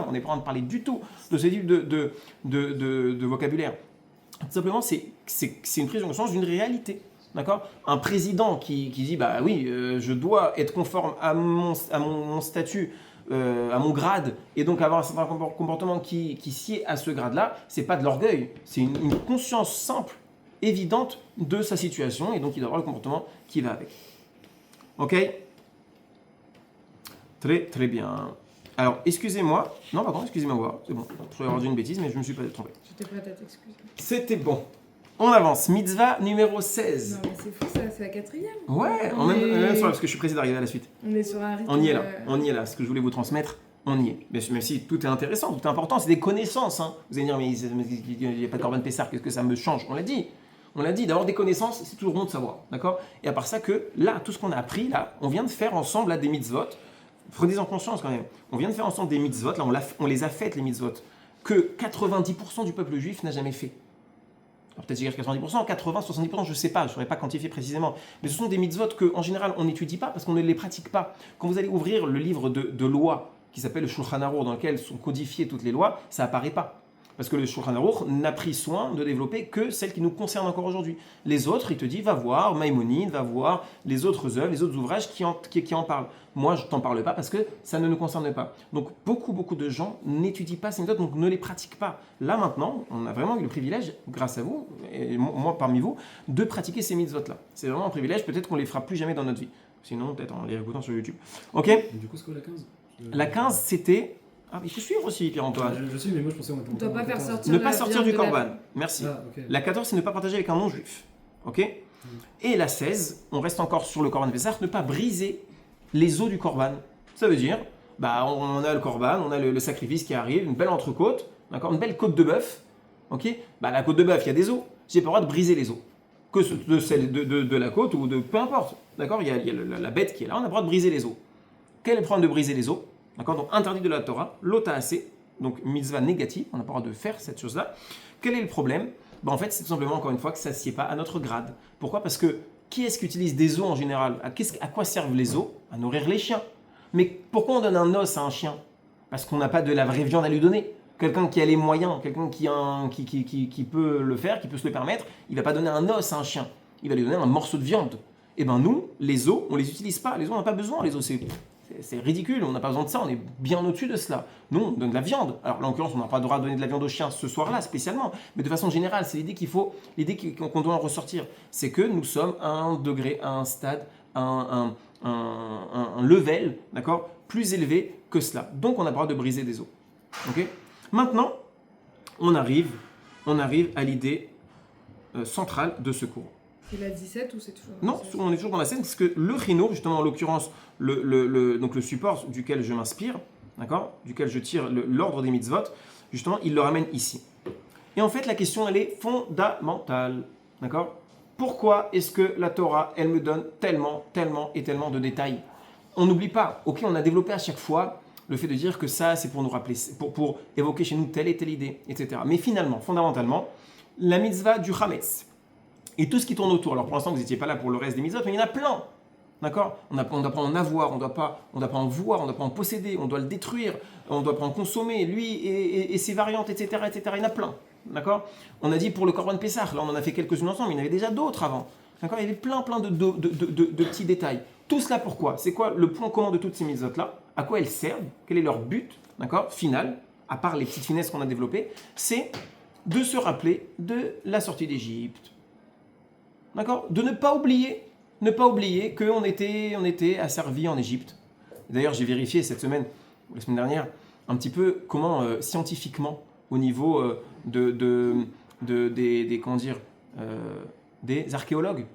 A: on n'est pas en train de parler du tout de ce type de vocabulaire. Tout simplement, c'est une prise de conscience d'une réalité. D'accord ? Un président qui dit bah oui, je dois être conforme à mon statut, à mon grade, et donc avoir un certain comportement qui sied à ce grade-là, c'est pas de l'orgueil, c'est une conscience simple, évidente de sa situation, et donc il doit avoir le comportement qui va avec. Ok ? Très très bien. Alors, excusez-moi. Non, pardon, excusez-moi, c'est bon. Je vais avoir dit une bêtise, mais je ne me suis pas trompé.
C: J'étais prête à t'excuser.
A: C'était bon. On avance. Mitzvah numéro 16.
C: Non, mais c'est fou ça, c'est la 4e.
A: Ouais,
C: On
A: même
C: est-
A: soir, parce que je suis pressé d'arriver à la suite.
C: On est sur un rythme.
A: On y est là, on y est là. Ce que je voulais vous transmettre, on y est. Même si tout est intéressant, tout est important, c'est des connaissances. Hein. Vous allez dire, mais il n'y a pas de Corban Pessar, qu'est-ce que ça me change? On l'a dit. On l'a dit, d'avoir des connaissances, c'est toujours bon de savoir. D'accord? Et à part ça, que là, tout ce qu'on a appris, là, on vient de faire ensemble là, des mitzvot. Prenez-en conscience quand même. On vient de faire ensemble des mitzvot, là, on les a faites, les mitzvot, que 90% du peuple juif n'a jamais fait. Alors peut-être dire 90%, 80, 70%, je ne sais pas, je ne saurais pas quantifier précisément. Mais ce sont des mitzvot qu'en général, on n'étudie pas parce qu'on ne les pratique pas. Quand vous allez ouvrir le livre de lois qui s'appelle le Shulchan Aruch, dans lequel sont codifiées toutes les lois, ça apparaît pas. Parce que le Shulchan Aruch n'a pris soin de développer que celles qui nous concernent encore aujourd'hui. Les autres, il te dit, va voir Maïmonide, va voir les autres œuvres, les autres ouvrages qui en parlent. Moi, je t'en parle pas parce que ça ne nous concerne pas. Donc, beaucoup de gens n'étudient pas ces méthodes, donc ne les pratiquent pas. Là, maintenant, on a vraiment eu le privilège, grâce à vous, et moi parmi vous, de pratiquer ces mitzvot-là. C'est vraiment un privilège, peut-être qu'on les fera plus jamais dans notre vie. Sinon, peut-être en les écoutant sur YouTube. Ok?
B: Et du coup, c'est quoi la 15
A: La 15, c'était... Ah, il faut suivre aussi, Pierre-Antoine.
B: Je sais, mais moi je pensais qu'on était
C: On doit pas faire
B: 14.
C: sortir
A: Ne
C: la
A: pas sortir
C: viande
A: du
C: de la-
A: korban. Merci.
B: Ah, ok.
A: La 14, c'est ne pas partager avec un non-juif. Ok? Et la 16, on reste encore sur le korban Pessah, ne pas briser les os du korban. Ça veut dire, bah, on a le korban, on a le sacrifice qui arrive, une belle entrecôte, d'accord, une belle côte de bœuf. Ok? Bah, la côte de bœuf, il y a des os. J'ai pas le droit de briser les os. Que de celle de la côte ou de peu importe. D'accord? Il y a la bête qui est là, on a le droit de briser les os. Quel est le problème de briser les os? D'accord? Donc interdit de la Torah, l'ota'asé, donc mitzvah négative, on n'a pas le droit de faire cette chose-là. Quel est le problème? En fait, c'est tout simplement, encore une fois, que ça ne sied pas à notre grade. Pourquoi? Parce que qui est-ce qui utilise des os en général? À quoi servent les os? À nourrir les chiens. Mais pourquoi on donne un os à un chien? Parce qu'on n'a pas de la vraie viande à lui donner. Quelqu'un qui a les moyens, quelqu'un qui peut le faire, qui peut se le permettre, il ne va pas donner un os à un chien. Il va lui donner un morceau de viande. Et bien nous, les os, on ne les utilise pas. Les os, on n'a pas besoin. Les os, c'est ridicule, on n'a pas besoin de ça, on est bien au-dessus de cela. Nous, on donne de la viande. Alors là, en l'occurrence, on n'a pas le droit de donner de la viande aux chiens ce soir-là, spécialement. Mais de façon générale, c'est l'idée qu'on doit en ressortir. C'est que nous sommes à un degré, à un stade, un level, d'accord, plus élevé que cela. Donc, on n'a pas le droit de briser des os. Ok? Maintenant, on arrive à l'idée centrale de ce cours.
C: C'est la 17 ou c'est toujours.
A: Non, on est toujours dans la scène, parce que le rhino, justement, en l'occurrence, donc le support duquel je m'inspire, d'accord, duquel je tire l'ordre des mitzvot, justement, il le ramène ici. Et en fait, la question, elle est fondamentale, d'accord? Pourquoi est-ce que la Torah, elle me donne tellement de détails? On n'oublie pas, ok, on a développé à chaque fois le fait de dire que ça, c'est pour nous rappeler, pour évoquer chez nous telle et telle idée, etc. Mais finalement, fondamentalement, la mitzvah du Hametz, et tout ce qui tourne autour. Alors pour l'instant, vous n'étiez pas là pour le reste des mitzvot, mais il y en a plein. D'accord? On ne doit pas en avoir, on ne doit pas en voir, on ne doit pas en posséder, on doit le détruire, on ne doit pas en consommer, lui et ses variantes, etc., etc. Il y en a plein. D'accord? On a dit pour le Korban Pessah, là on en a fait quelques-unes ensemble, mais il y en avait déjà d'autres avant. D'accord? Il y avait plein de petits détails. Tout cela pourquoi? C'est quoi le point commun de toutes ces mitzvot-là? À quoi elles servent? Quel est leur but? D'accord? Final, à part les petites finesses qu'on a développées, c'est de se rappeler de la sortie d'Égypte. D'accord? De ne pas oublier qu'on était asservis en Égypte. D'ailleurs, j'ai vérifié cette semaine, ou la semaine dernière, un petit peu comment, scientifiquement, au niveau des archéologues,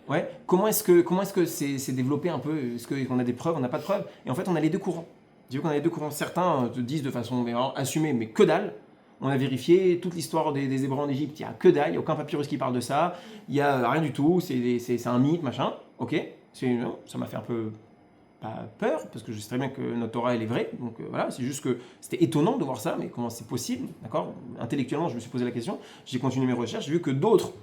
A: ouais, comment est-ce que c'est développé un peu? Est-ce qu'on a des preuves, on n'a pas de preuves? Et en fait, on a les deux courants. Dis qu'on a les deux courants. Certains te disent de façon assumée, mais que dalle. On a vérifié toute l'histoire des Hébreux en Égypte, il n'y a que dalle, il n'y a aucun papyrus qui parle de ça, il n'y a rien du tout, c'est un mythe, machin. Ok, ça m'a fait un peu pas peur, parce que je sais très bien que notre Torah elle est vraie, donc voilà, c'est juste que c'était étonnant de voir ça, mais comment c'est possible, d'accord? Intellectuellement, je me suis posé la question, j'ai continué mes recherches, j'ai vu que d'autres,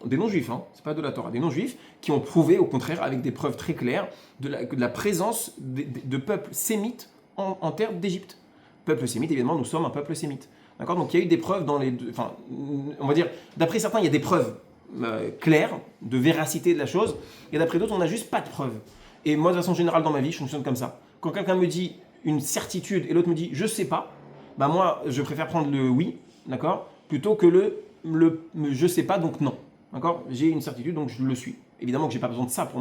A: des non-juifs, hein, c'est pas de la Torah, des non-juifs, qui ont prouvé au contraire, avec des preuves très claires, de la présence de peuples sémites en terre d'Égypte. Peuple sémite, évidemment, nous sommes un peuple sémite. D'accord? Donc il y a eu des preuves dans les deux. Enfin, on va dire, d'après certains, il y a des preuves claires de véracité de la chose, et d'après d'autres, on n'a juste pas de preuves. Et moi, de façon générale, dans ma vie, je fonctionne comme ça. Quand quelqu'un me dit une certitude et l'autre me dit je sais pas, bah moi, je préfère prendre le oui, d'accord, plutôt que le je sais pas, donc non. D'accord? J'ai une certitude, donc je le suis. Évidemment que j'ai pas besoin de ça pour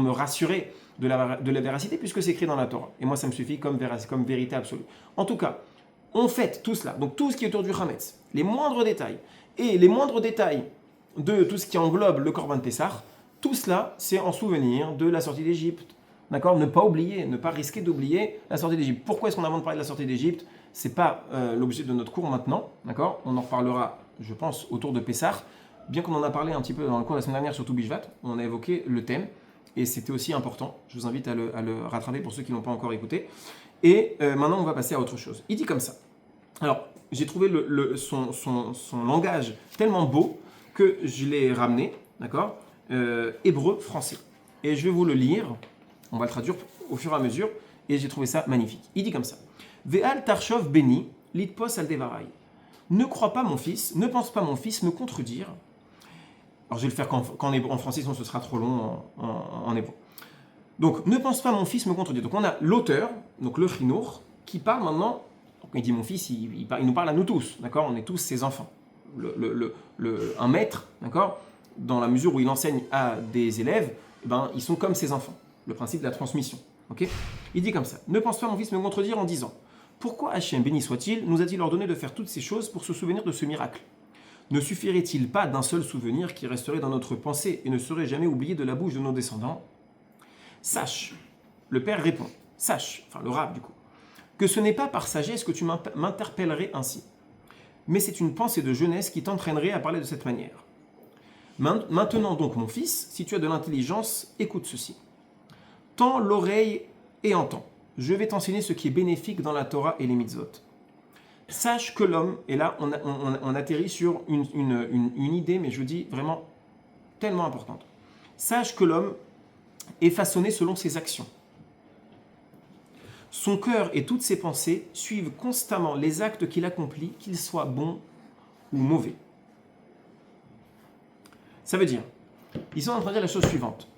A: me rassurer de la véracité, puisque c'est écrit dans la Torah. Et moi, ça me suffit comme vérité absolue. En tout cas, on fête tout cela, donc tout ce qui est autour du Hametz, les moindres détails. Et les moindres détails de tout ce qui englobe le Corban Pessah, tout cela, c'est en souvenir de la sortie d'Égypte. D'accord? Ne pas oublier, ne pas risquer d'oublier la sortie d'Égypte. Pourquoi est-ce qu'on a de parler de la sortie d'Égypte? Ce n'est pas l'objet de notre cours maintenant. D'accord? On en reparlera, je pense, autour de Pessah. Bien qu'on en a parlé un petit peu dans le cours de la semaine dernière sur Toubishvat, on a évoqué le thème. Et c'était aussi important. Je vous invite à le rattraper pour ceux qui ne l'ont pas encore écouté. Et maintenant, on va passer à autre chose. Il dit comme ça. Alors, j'ai trouvé son langage tellement beau que je l'ai ramené, d'accord, hébreu-français. Et je vais vous le lire. On va le traduire au fur et à mesure. Et j'ai trouvé ça magnifique. Il dit comme ça. Ve'al tarshov beni, litpos al devarai. Ne crois pas, mon fils, ne pense pas, mon fils, me contredire. Alors, je vais le faire en français, sinon ce sera trop long en hébreu. Donc, ne pense pas, mon fils, me contredire. Donc, on a l'auteur, donc le chinour, qui parle maintenant. Quand il dit mon fils, il nous parle à nous tous, d'accord? On est tous ses enfants. Un maître, d'accord? Dans la mesure où il enseigne à des élèves, ben, ils sont comme ses enfants. Le principe de la transmission, ok? Il dit comme ça. Ne pense pas, mon fils, me contredire en disant pourquoi Hachem, béni soit-il, nous a-t-il ordonné de faire toutes ces choses pour se souvenir de ce miracle? Ne suffirait-il pas d'un seul souvenir qui resterait dans notre pensée et ne serait jamais oublié de la bouche de nos descendants? Sache, le père répond, sache, enfin le rab du coup, que ce n'est pas par sagesse que tu m'interpellerais ainsi, mais c'est une pensée de jeunesse qui t'entraînerait à parler de cette manière. Maintenant donc, mon fils, si tu as de l'intelligence, écoute ceci. Tends l'oreille et entends. Je vais t'enseigner ce qui est bénéfique dans la Torah et les mitzvot. Sache que l'homme, et là on atterrit sur une idée, mais je vous dis vraiment tellement importante. Sache que l'homme est façonné selon ses actions. Son cœur et toutes ses pensées suivent constamment les actes qu'il accomplit, qu'ils soient bons ou mauvais. Ça veut dire, ils sont en train de dire la chose suivante.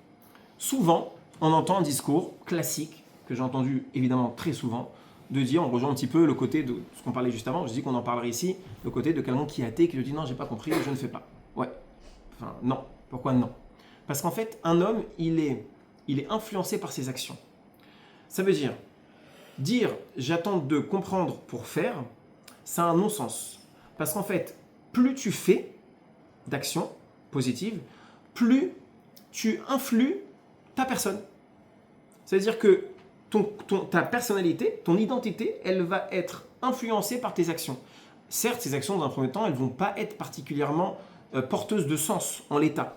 A: Souvent, on entend un discours classique, que j'ai entendu évidemment très souvent, de dire, on rejoint un petit peu le côté de ce qu'on parlait juste avant, je dis qu'on en parlerait ici, le côté de quelqu'un qui est athée, qui te dit non, j'ai pas compris, je ne fais pas. Ouais. Enfin, non. Pourquoi non? Parce qu'en fait, un homme, il est influencé par ses actions. Ça veut dire j'attends de comprendre pour faire, ça a un non-sens. Parce qu'en fait, plus tu fais d'actions positives, plus tu influes ta personne. Ça veut dire que ta personnalité, ton identité, elle va être influencée par tes actions. Certes, ces actions, dans un premier temps, elles ne vont pas être particulièrement porteuses de sens en l'état.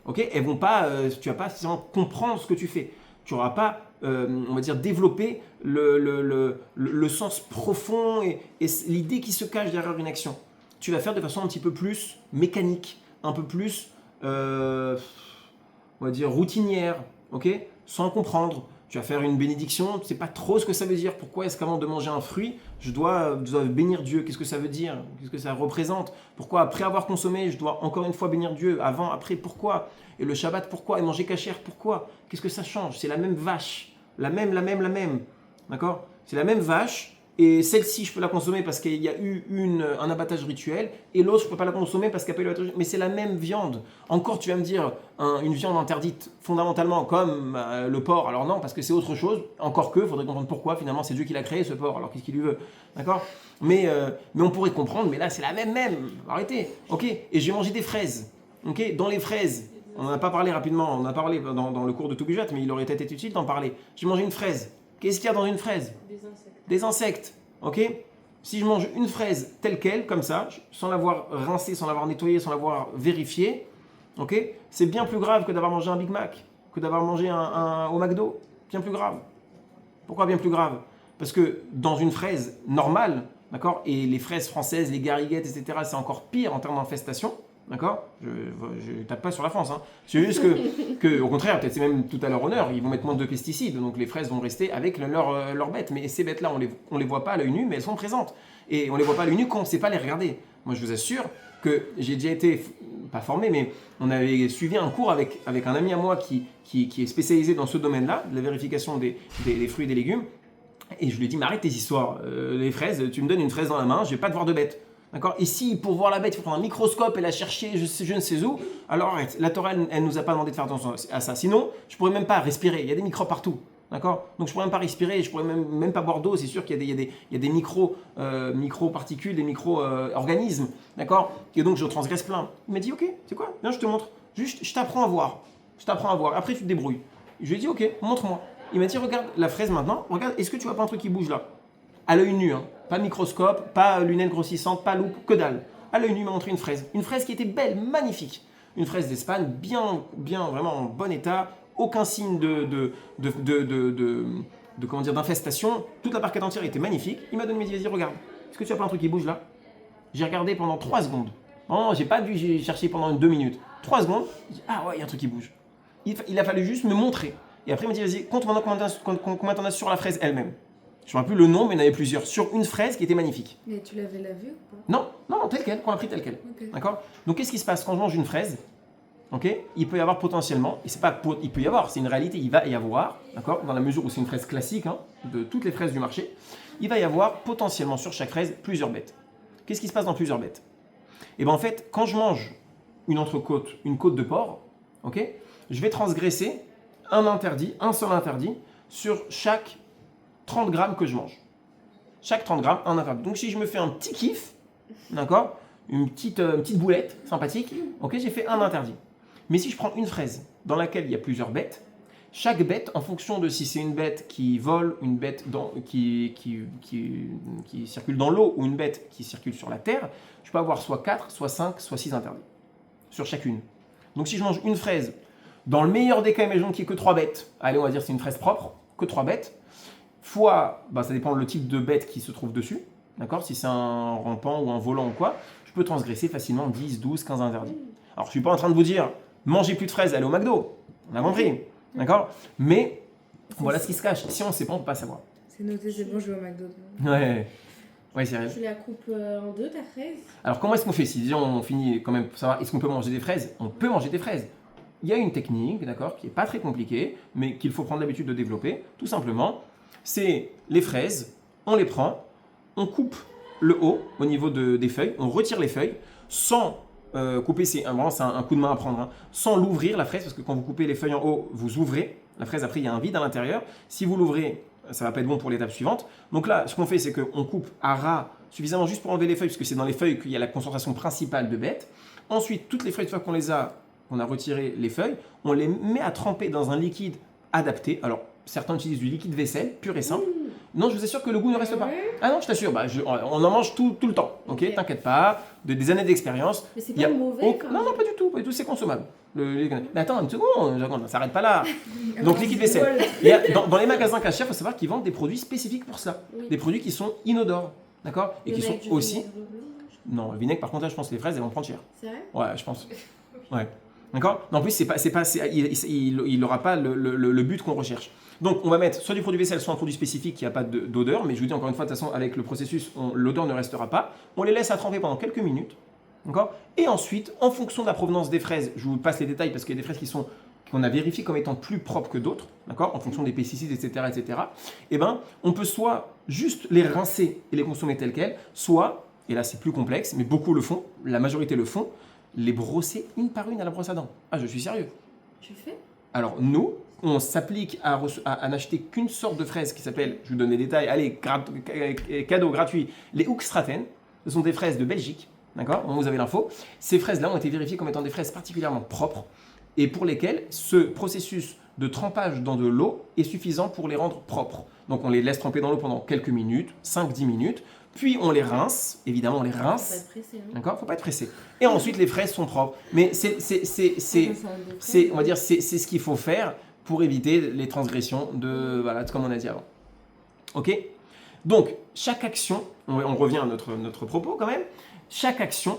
A: Okay, elles vont pas, tu vas pas forcément comprendre ce que tu fais. Tu n'auras pas, on va dire, développé le sens profond et l'idée qui se cache derrière une action. Tu vas faire de façon un petit peu plus mécanique, un peu plus, on va dire, routinière, okay, sans comprendre. Tu vas faire une bénédiction, tu ne sais pas trop ce que ça veut dire. Pourquoi est-ce qu'avant de manger un fruit, je dois bénir Dieu? Qu'est-ce que ça veut dire? Qu'est-ce que ça représente? Pourquoi après avoir consommé, je dois encore une fois bénir Dieu? Avant, après, pourquoi? Et le Shabbat, pourquoi? Et manger cachère, pourquoi? Qu'est-ce que ça change? C'est la même vache. La même. D'accord? C'est la même vache. Et celle-ci, je peux la consommer parce qu'il y a eu un abattage rituel. Et l'autre, je ne peux pas la consommer parce qu'il n'y a pas eu l'abattage rituel. Mais c'est la même viande. Encore, tu vas me dire, une viande interdite fondamentalement comme le porc. Alors non, parce que c'est autre chose. Encore que, il faudrait comprendre pourquoi. Finalement, c'est Dieu qui l'a créé, ce porc. Alors qu'est-ce qu'il lui veut? D'accord? mais on pourrait comprendre. Mais là, c'est la même. Arrêtez. Ok? Et j'ai mangé des fraises. Ok? Dans les fraises, on n'en a pas parlé rapidement. On en a parlé dans le cours de Toubishvat, mais il aurait été utile d'en parler. J'ai mangé une fraise. Qu'est-ce qu'il y a dans une fraise? Des insectes, ok? Si je mange une fraise telle qu'elle, comme ça, sans l'avoir rincée, sans l'avoir nettoyée, sans l'avoir vérifiée, ok? C'est bien plus grave que d'avoir mangé un Big Mac, que d'avoir mangé au McDo. Bien plus grave. Pourquoi bien plus grave? Parce que dans une fraise normale, d'accord? Et les fraises françaises, les gariguettes, etc., c'est encore pire en termes d'infestation. D'accord? Je tape pas sur la France. Hein. C'est juste que, au contraire, peut-être c'est même tout à leur honneur, ils vont mettre moins de pesticides, donc les fraises vont rester avec leurs bêtes. Mais ces bêtes-là, on les voit pas à l'œil nu, mais elles sont présentes. Et on les voit pas à l'œil nu quand on ne sait pas les regarder. Moi, je vous assure que j'ai déjà été, pas formé, mais on avait suivi un cours avec un ami à moi qui est spécialisé dans ce domaine-là, de la vérification des fruits et des légumes. Et je lui ai dit, mais arrête tes histoires, les fraises, tu me donnes une fraise dans la main, je vais pas te voir de bête. D'accord? Et si pour voir la bête, il faut prendre un microscope et la chercher, je ne sais où, alors arrête. La Torah, elle ne nous a pas demandé de faire attention à ça. Sinon, je ne pourrais même pas respirer. Il y a des microbes partout. D'accord? Donc je pourrais même pas respirer, je pourrais même pas boire d'eau. C'est sûr qu'il y a des micro-particules, des micro-organismes. D'accord? Et donc je transgresse plein. Il m'a dit, ok, c'est quoi? Viens, je te montre. Juste, je t'apprends à voir. Après, tu te débrouilles. Je lui ai dit, ok, montre-moi. Il m'a dit, regarde la fraise maintenant. Regarde, est-ce que tu vois pas un truc qui bouge là? À l'œil nu, hein. Pas microscope, pas lunettes grossissantes, pas loupe, que dalle. À l'œil nu, il m'a montré une fraise. Une fraise qui était belle, magnifique. Une fraise d'Espagne, bien, vraiment en bon état. Aucun signe comment dire, d'infestation. Toute la parquette entière était magnifique. Il m'a donné mes yeux, il m'a dit, regarde, est-ce que tu vois pas un truc qui bouge là? J'ai regardé pendant 3 secondes. Non, j'ai pas dû chercher pendant 2 minutes. 3 secondes, j'ai dit, ah ouais, il y a un truc qui bouge. Il a fallu juste me montrer. Et après, il m'a dit, vas-y, compte maintenant combien t'en as sur la fraise elle-même. Je ne me rappelle plus le nom, mais il y en avait plusieurs. Sur une fraise qui était magnifique.
C: Mais tu l'avais lavée ou pas?
A: Non, telle quelle, qu'on l'a pris telle quelle.
C: Ok.
A: D'accord? Donc, qu'est-ce qui se passe quand je mange une fraise? Ok, il peut y avoir potentiellement, et c'est pas il peut y avoir, c'est une réalité, il va y avoir, d'accord, dans la mesure où c'est une fraise classique, hein, de toutes les fraises du marché, il va y avoir potentiellement sur chaque fraise plusieurs bêtes. Qu'est-ce qui se passe dans plusieurs bêtes? Et bien en fait, quand je mange une entrecôte, une côte de porc, ok, je vais transgresser un seul interdit sur chaque 30 grammes que je mange. Chaque 30 grammes, un interdit. Donc si je me fais un petit kiff, d'accord, une petite boulette sympathique, ok, j'ai fait un interdit. Mais si je prends une fraise dans laquelle il y a plusieurs bêtes, chaque bête, en fonction de si c'est une bête qui vole, une bête qui circule dans l'eau ou une bête qui circule sur la terre, je peux avoir soit 4, soit 5, soit 6 interdits sur chacune. Donc si je mange une fraise, dans le meilleur des cas, imaginons qu'il n'y ait que 3 bêtes, allez, on va dire c'est une fraise propre, que 3 bêtes, fois, ça dépend le type de bête qui se trouve dessus, d'accord? Si c'est un rampant ou un volant ou quoi, je peux transgresser facilement 10, 12, 15 interdits. Alors je ne suis pas en train de vous dire, mangez plus de fraises, allez au McDo, on a compris, d'accord? Mais voilà ce qui se cache, si on ne sait pas, on ne peut pas savoir.
C: C'est noté, c'est bon, je vais au McDo.
A: Ouais, c'est vrai.
D: Tu la coupes en deux, ta fraise?
A: Alors comment est-ce qu'on fait? Si on finit quand même pour savoir, est-ce qu'on peut manger des fraises? On peut manger des fraises. Il y a une technique, d'accord, qui n'est pas très compliquée, mais qu'il faut prendre l'habitude de développer, tout simplement. C'est les fraises, on les prend, on coupe le haut au niveau des feuilles, on retire les feuilles sans couper, c'est un coup de main à prendre, hein, sans l'ouvrir la fraise, parce que quand vous coupez les feuilles en haut, vous ouvrez la fraise, après il y a un vide à l'intérieur. Si vous l'ouvrez, ça va pas être bon pour l'étape suivante. Donc là, ce qu'on fait, c'est qu'on coupe à ras suffisamment juste pour enlever les feuilles, parce que c'est dans les feuilles qu'il y a la concentration principale de bêtes. Ensuite, toutes les feuilles, une fois qu'on a retiré les feuilles, on les met à tremper dans un liquide adapté. Alors, certains utilisent du liquide vaisselle, pur et simple. Non, je vous assure que le goût ne reste pas. Ah non, je t'assure, on en mange tout le temps, ok? T'inquiète pas, des années d'expérience.
D: Mais c'est pas mauvais quand
A: Non, pas du tout, c'est consommable. Mais attends, une seconde, on ne s'arrête pas là. Donc, liquide vaisselle. Dans les magasins cachers, il faut savoir qu'ils vendent des produits spécifiques pour cela.
D: Oui.
A: Des produits qui sont inodores, d'accord? Et qui sont aussi...
D: Vinaigre blanc.
A: Non, le vinaigre, par contre, là, je pense que les fraises, elles vont prendre cher.
D: C'est vrai?
A: Ouais, je pense. Ouais. D'accord? En plus, il n'aura pas le but qu'on recherche. Donc, on va mettre soit du produit vaisselle, soit un produit spécifique qui n'a pas d'odeur. Mais je vous dis encore une fois, de toute façon, avec le processus, l'odeur ne restera pas. On les laisse à tremper pendant quelques minutes. D'accord? Et ensuite, en fonction de la provenance des fraises, je vous passe les détails parce qu'il y a des fraises qu'on a vérifiées comme étant plus propres que d'autres, d'accord? En fonction des pesticides, etc. Eh ben, on peut soit juste les rincer et les consommer telles quelles, soit, et là c'est plus complexe, mais beaucoup le font, la majorité le font, les brosser une par une à la brosse à dents. Ah, je suis sérieux.
D: Tu le fais?
A: Alors nous, on s'applique à n'acheter qu'une sorte de fraise qui s'appelle, je vous donne les détails, allez, cadeau gratuit, les Hoogstraten. Ce sont des fraises de Belgique, d'accord? Vous avez l'info. Ces fraises-là ont été vérifiées comme étant des fraises particulièrement propres et pour lesquelles ce processus de trempage dans de l'eau est suffisant pour les rendre propres. Donc on les laisse tremper dans l'eau pendant quelques minutes, 5-10 minutes, puis on les rince, évidemment on les
D: Faut pas
A: rince,
D: être pressé, hein.
A: d'accord? Faut pas être pressé. Et ensuite les fraises sont propres. Mais on va dire, c'est ce qu'il faut faire pour éviter les transgressions comme on a dit avant. Ok? Donc, chaque action, on revient à notre propos quand même, chaque action,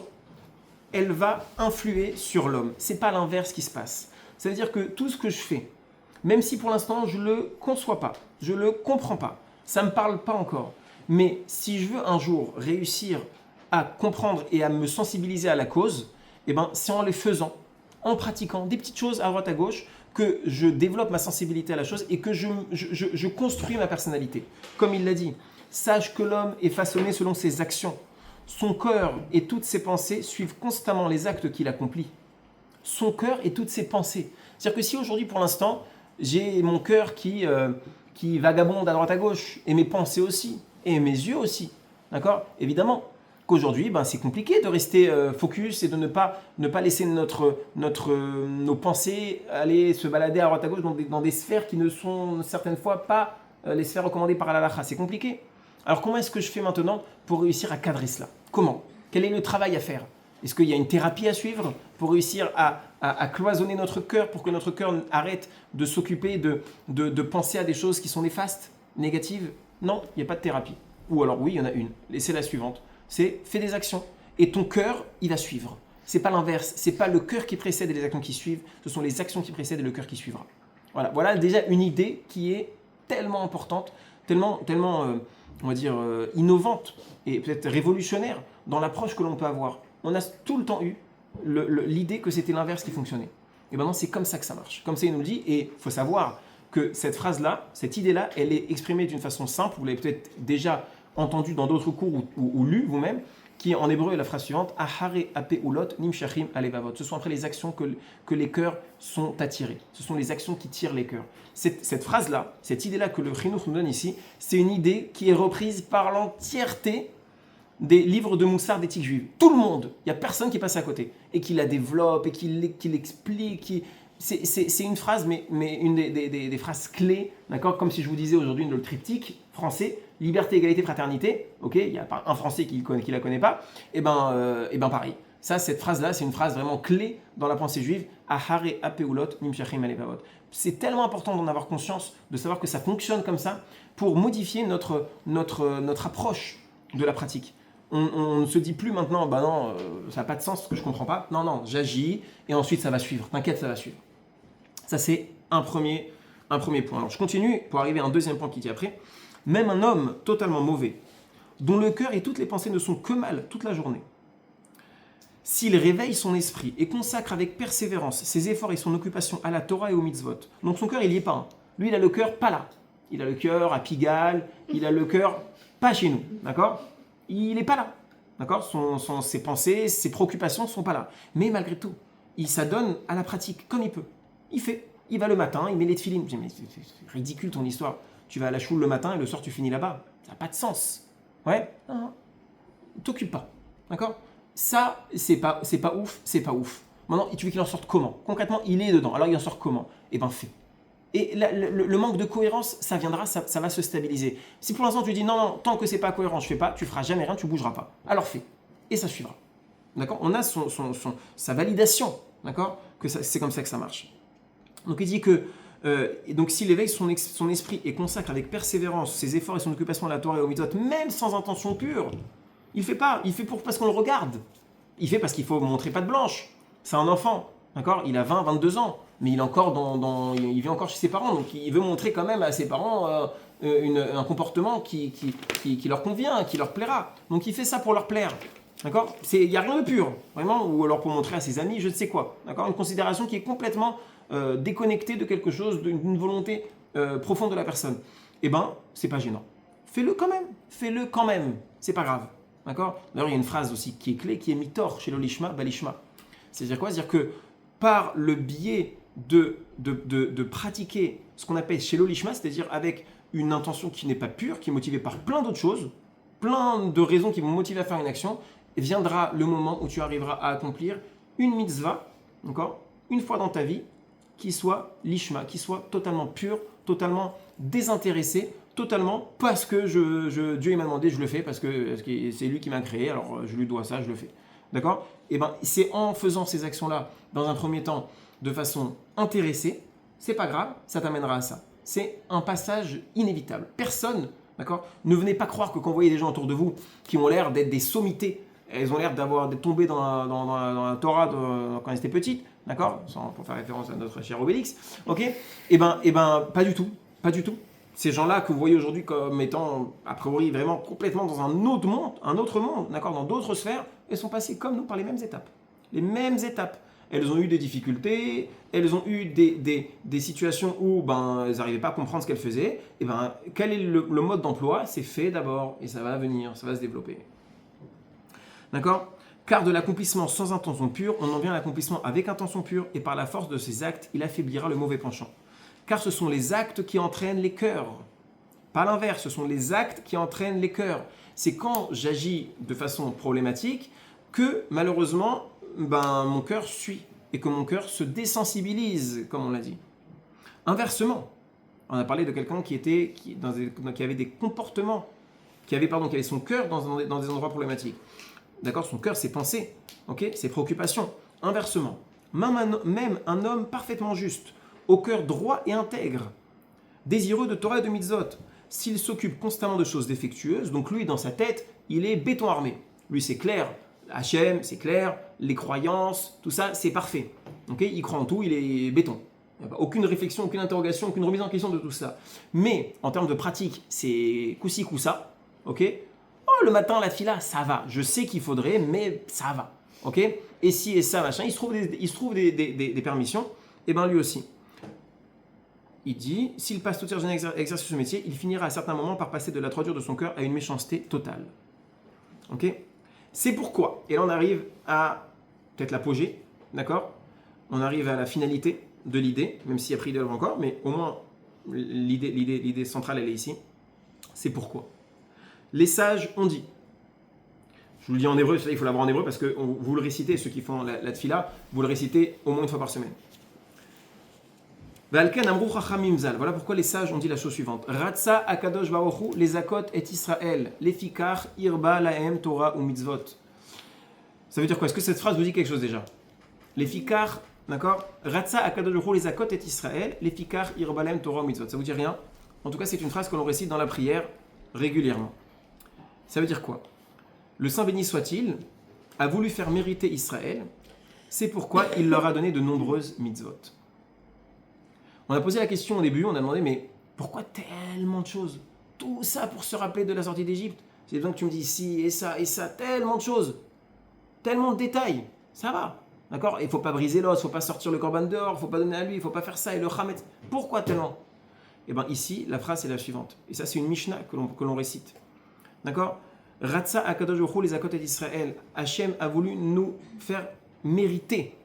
A: elle va influer sur l'homme. C'est pas l'inverse qui se passe. Ça veut dire que tout ce que je fais, même si pour l'instant je le conçois pas, je le comprends pas, ça me parle pas encore, mais si je veux un jour réussir à comprendre et à me sensibiliser à la cause, eh ben, c'est en les faisant, en pratiquant des petites choses à droite à gauche, que je développe ma sensibilité à la chose et que je construis ma personnalité. Comme il l'a dit, sache que l'homme est façonné selon ses actions. Son cœur et toutes ses pensées suivent constamment les actes qu'il accomplit. Son cœur et toutes ses pensées. C'est-à-dire que si aujourd'hui, pour l'instant, j'ai mon cœur qui qui vagabondent à droite à gauche, et mes pensées aussi, et mes yeux aussi. D'accord? Évidemment qu'aujourd'hui, c'est compliqué de rester focus et de ne pas laisser nos pensées aller se balader à droite à gauche dans des sphères qui ne sont certaines fois pas les sphères recommandées par Allah. C'est compliqué. Alors comment est-ce que je fais maintenant pour réussir à cadrer cela? Comment? Quel est le travail à faire? Est-ce qu'il y a une thérapie à suivre pour réussir à cloisonner notre cœur, pour que notre cœur arrête de s'occuper de penser à des choses qui sont néfastes, négatives? Non, il n'y a pas de thérapie. Ou alors oui, il y en a une. Et c'est la suivante. C'est fais des actions. Et ton cœur, il va suivre. C'est pas l'inverse. C'est pas le cœur qui précède et les actions qui suivent. Ce sont les actions qui précèdent et le cœur qui suivra. Voilà déjà une idée qui est tellement importante, tellement on va dire, innovante et peut-être révolutionnaire dans l'approche que l'on peut avoir. On a tout le temps eu l'idée que c'était l'inverse qui fonctionnait. Et maintenant, c'est comme ça que ça marche. Comme ça, il nous le dit. Et il faut savoir que cette phrase-là, cette idée-là, elle est exprimée d'une façon simple. Vous l'avez peut-être déjà entendue dans d'autres cours ou lu vous-même, qui en hébreu est la phrase suivante: Ahare ape ulot nimshachim alevavot. Ce sont après les actions que les cœurs sont attirés. Ce sont les actions qui tirent les cœurs. Cette phrase-là, cette idée-là que le Chinuch nous donne ici, c'est une idée qui est reprise par l'entièreté des livres de Moussard d'éthique juive. Tout le monde, il n'y a personne qui passe à côté et qui la développe et qui l'explique. C'est une phrase, mais une des phrases clés, d'accord? Comme si je vous disais aujourd'hui le triptyque français: liberté, égalité, fraternité. Ok, il n'y a pas un Français qui la connaît pas. Et ben pareil. Cette phrase-là, c'est une phrase vraiment clé dans la pensée juive. Ahare apeulot nimshachim alevavot. C'est tellement important d'en avoir conscience, de savoir que ça fonctionne comme ça pour modifier notre approche de la pratique. On ne se dit plus maintenant, non, ça n'a pas de sens, que je ne comprends pas. Non, j'agis et ensuite ça va suivre. T'inquiète, ça va suivre. Ça, c'est un premier point. Alors, je continue pour arriver à un deuxième point qui dit après. Même un homme totalement mauvais, dont le cœur et toutes les pensées ne sont que mal toute la journée, s'il réveille son esprit et consacre avec persévérance ses efforts et son occupation à la Torah et aux mitzvot, donc son cœur, il n'y est pas. Hein. Lui, il a le cœur pas là. Il a le cœur à Pigalle, il a le cœur pas chez nous. D'accord? Il n'est pas là. D'accord? Ses pensées, ses préoccupations ne sont pas là. Mais malgré tout, il s'adonne à la pratique comme il peut. Il fait. Il va le matin, il met les tefilines. Mais c'est ridicule ton histoire. Tu vas à la choule le matin et le soir tu finis là-bas. Ça n'a pas de sens. Ouais? Non. T'occupe pas. D'accord? Ça, c'est pas ouf, c'est pas ouf. Maintenant, tu veux qu'il en sorte comment? Concrètement, il est dedans. Alors il en sort comment? Eh ben, fais. Et le manque de cohérence, ça viendra, ça va se stabiliser. Si pour l'instant tu dis non, tant que c'est pas cohérent, je fais pas, tu feras jamais rien, tu bougeras pas. Alors fais. Et ça suivra. D'accord? On a sa validation. D'accord? Que c'est comme ça que ça marche. Donc il dit que donc s'il éveille son esprit et consacre avec persévérance ses efforts et son occupation à la Torah et au mitzvot, même sans intention pure, il fait pas. Il fait parce qu'on le regarde. Il fait parce qu'il faut montrer patte blanche. C'est un enfant. D'accord? Il a 20, 22 ans. Mais il est encore il vit encore chez ses parents, donc il veut montrer quand même à ses parents un comportement qui leur convient, qui leur plaira. Donc il fait ça pour leur plaire, d'accord? Il n'y a rien de pur, vraiment, ou alors pour montrer à ses amis, je ne sais quoi, d'accord? Une considération qui est complètement déconnectée de quelque chose, d'une volonté profonde de la personne. Eh ben, c'est pas gênant. Fais-le quand même, c'est pas grave, d'accord? D'ailleurs, il y a une phrase aussi qui est clé, qui est mitor chez l'olishma, balishma. C'est-à-dire quoi? C'est-à-dire que par le biais de pratiquer ce qu'on appelle chez l'olishma, c'est-à-dire avec une intention qui n'est pas pure, qui est motivée par plein d'autres choses, plein de raisons qui vont motiver à faire une action, et viendra le moment où tu arriveras à accomplir une mitzvah, d'accord, une fois dans ta vie, qui soit lishma, qui soit totalement pure, totalement désintéressée, totalement parce que Dieu m'a demandé, je le fais, parce que c'est lui qui m'a créé, alors je lui dois ça, je le fais. D'accord? Et ben, c'est en faisant ces actions-là, dans un premier temps, de façon intéressée, c'est pas grave, ça t'amènera à ça. C'est un passage inévitable. Personne, d'accord? Ne venez pas croire que quand vous voyez des gens autour de vous qui ont l'air d'être des sommités, elles ont l'air d'être tombées dans la Torah quand elles étaient petites, d'accord? Pour faire référence à notre cher Obélix, ok? Et ben, pas du tout, pas du tout. Ces gens-là que vous voyez aujourd'hui comme étant, a priori, vraiment complètement dans un autre monde, d'accord, dans d'autres sphères, elles sont passées comme nous par les mêmes étapes. Les mêmes étapes. Elles ont eu des difficultés, elles ont eu des situations où elles n'arrivaient pas à comprendre ce qu'elles faisaient. Et quel est le mode d'emploi? C'est fait d'abord et ça va venir, ça va se développer. D'accord? Car de l'accomplissement sans intention pure, on en vient à l'accomplissement avec intention pure et par la force de ses actes, il affaiblira le mauvais penchant. car ce sont les actes qui entraînent les cœurs. Pas l'inverse, ce sont les actes qui entraînent les cœurs. C'est quand j'agis de façon problématique que malheureusement, mon cœur suit et que mon cœur se désensibilise, comme on l'a dit. Inversement, on a parlé de quelqu'un qui avait des comportements, qui avait son cœur dans des endroits problématiques. D'accord, son cœur, ses pensées, ses préoccupations. Inversement, même un homme parfaitement juste, au cœur droit et intègre, désireux de Torah et de mitzvot, s'il s'occupe constamment de choses défectueuses, donc lui, dans sa tête, il est béton armé. Lui, c'est clair. Hachem, c'est clair. Les croyances, tout ça, c'est parfait. Il croit en tout, il est béton. Il n'y a aucune réflexion, aucune interrogation, aucune remise en question de tout ça. Mais, en termes de pratique, c'est coup-ci, coup-ça. Le matin, la fila, ça va. Je sais qu'il faudrait, mais ça va. Et si et ça, machin, il se trouve des permissions, et lui aussi. Il dit, s'il passe toute sa journée à exercer ce métier, il finira à certains moments par passer de la droiture de son cœur à une méchanceté totale. C'est pourquoi, et là on arrive à peut-être l'apogée, d'accord? On arrive à la finalité de l'idée, même s'il y a pris de l'œuvre encore, mais au moins l'idée centrale elle est ici. C'est pourquoi. Les sages ont dit, je vous le dis en hébreu, il faut l'avoir en hébreu parce que vous le récitez, ceux qui font la tfila, vous le récitez au moins une fois par semaine. Voilà pourquoi les sages ont dit la chose suivante. Ratsa akadosh baruchu les akot et Israël, les fikar irba laem Torah ou mitzvot. Ça veut dire quoi? Est-ce que cette phrase vous dit quelque chose déjà? Les fikar, d'accord? Ratsa akadosh baruchu les akot et Israël, les fikar irba laem Torah ou mitzvot. Ça vous dit rien? En tout cas, c'est une phrase que l'on récite dans la prière régulièrement. Ça veut dire quoi? Le Saint béni soit-il a voulu faire mériter Israël. C'est pourquoi il leur a donné de nombreuses mitzvot. On a posé la question au début, on a demandé, mais pourquoi tellement de choses? Tout ça pour se rappeler de la sortie d'Égypte. J'ai besoin que tu me dises ci et ça, tellement de choses. Tellement de détails. Ça va, d'accord? Il ne faut pas briser l'os, il ne faut pas sortir le corban dehors, il ne faut pas donner à lui, il ne faut pas faire ça et le chametz. Pourquoi tellement? Eh bien ici, la phrase est la suivante. Et ça, c'est une Mishnah que l'on récite. D'accord? Ratsa akadosh baruch hu les akot d'Israël. Hachem a voulu nous faire mériter.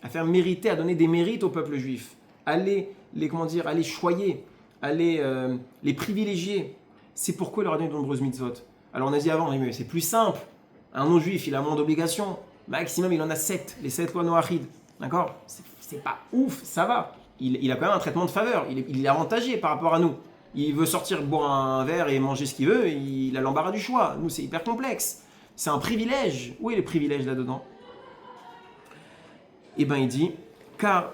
A: À donner des mérites au peuple juif. Aller choyer, les privilégier. C'est pourquoi il leur a donné de nombreuses mitzvot. Alors on a dit avant, mais c'est plus simple. Un non-juif, il a moins d'obligations. Maximum, il en a 7, les 7 lois noachides. D'accord? C'est pas ouf, ça va. Il a quand même un traitement de faveur. Il est avantagé par rapport à nous. Il veut sortir boire un verre et manger ce qu'il veut. Il a l'embarras du choix. Nous, c'est hyper complexe. C'est un privilège. Où est le privilège là-dedans? Eh bien, il dit, car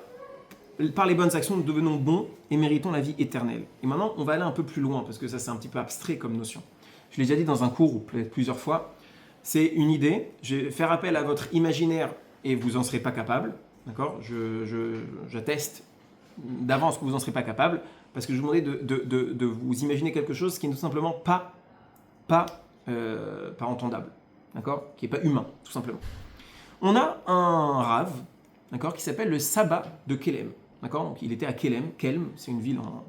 A: par les bonnes actions, nous devenons bons et méritons la vie éternelle. Et maintenant, on va aller un peu plus loin, parce que ça, c'est un petit peu abstrait comme notion. Je l'ai déjà dit dans un cours, ou peut-être plusieurs fois. C'est une idée. Je vais faire appel à votre imaginaire et vous n'en serez pas capable. D'accord? J'atteste d'avance que vous n'en serez pas capable, parce que je vous demandais de vous imaginer quelque chose qui n'est tout simplement pas entendable. D'accord? Qui n'est pas humain, tout simplement. On a un rave, d'accord, qui s'appelle le Sabbat de Kelm. D'accord? Donc, il était à Kelm. Kelm, c'est une ville en,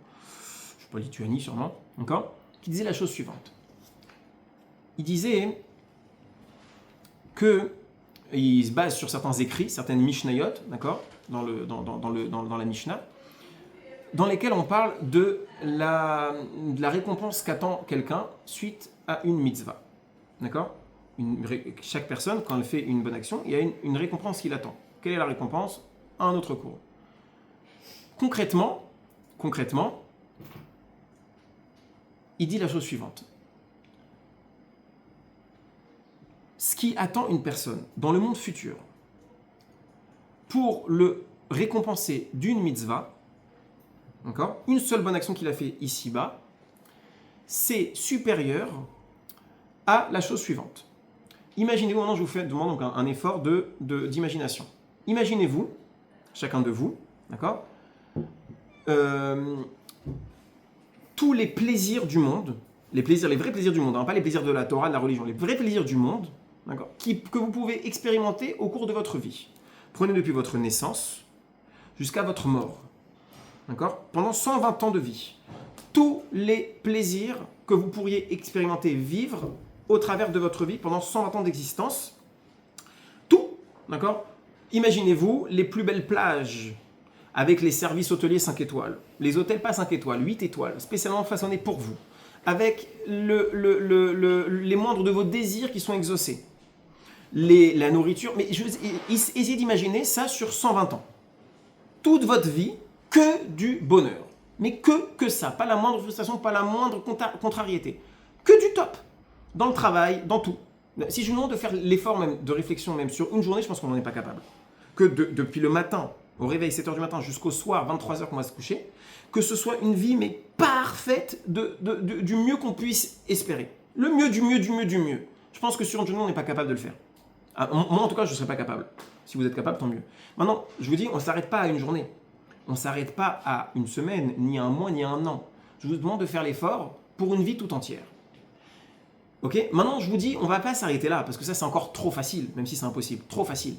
A: je sais pas, Lituanie sûrement, d'accord, qui disait la chose suivante. Il disait qu'il se base sur certains écrits, certaines Mishnayot, d'accord, dans la Mishnah, dans lesquels on parle de la récompense qu'attend quelqu'un suite à une mitzvah. D'accord? Chaque personne, quand elle fait une bonne action, il y a une récompense qui l'attend. Quelle est la récompense? Un autre cours. Concrètement, il dit la chose suivante. Ce qui attend une personne dans le monde futur, pour le récompenser d'une mitzvah, d'accord, une seule bonne action qu'il a fait ici-bas, c'est supérieur à la chose suivante. Imaginez-vous, maintenant je vous demande donc un effort d'imagination. Imaginez-vous, chacun de vous, d'accord, tous les plaisirs du monde, les vrais plaisirs du monde, hein, pas les plaisirs de la Torah, de la religion, les vrais plaisirs du monde, d'accord, que vous pouvez expérimenter au cours de votre vie. Prenez depuis votre naissance jusqu'à votre mort. D'accord? Pendant 120 ans de vie. Tous les plaisirs que vous pourriez expérimenter, vivre au travers de votre vie pendant 120 ans d'existence. Tout. D'accord? Imaginez-vous les plus belles plages avec les services hôteliers 5 étoiles, les hôtels pas 5 étoiles, 8 étoiles, spécialement façonnés pour vous, avec les moindres de vos désirs qui sont exaucés, la nourriture, mais essayez d'imaginer ça sur 120 ans. Toute votre vie, que du bonheur. Mais que ça, pas la moindre frustration, pas la moindre contrariété. Que du top. Dans le travail, dans tout. Si je vous demande de faire l'effort même de réflexion même sur une journée, je pense qu'on n'en est pas capable. Que depuis le matin, au réveil 7h du matin jusqu'au soir 23h qu'on va se coucher, que ce soit une vie mais parfaite du mieux qu'on puisse espérer. Le mieux du mieux du mieux du mieux. Je pense que sur une journée, on n'est pas capable de le faire. Ah, moi en tout cas, je ne serais pas capable. Si vous êtes capable, tant mieux. Maintenant, je vous dis, on ne s'arrête pas à une journée. On ne s'arrête pas à une semaine, ni à un mois, ni à un an. Je vous demande de faire l'effort pour une vie tout entière. Ok ? Maintenant, je vous dis, on ne va pas s'arrêter là, parce que ça, c'est encore trop facile, même si c'est impossible. Trop facile.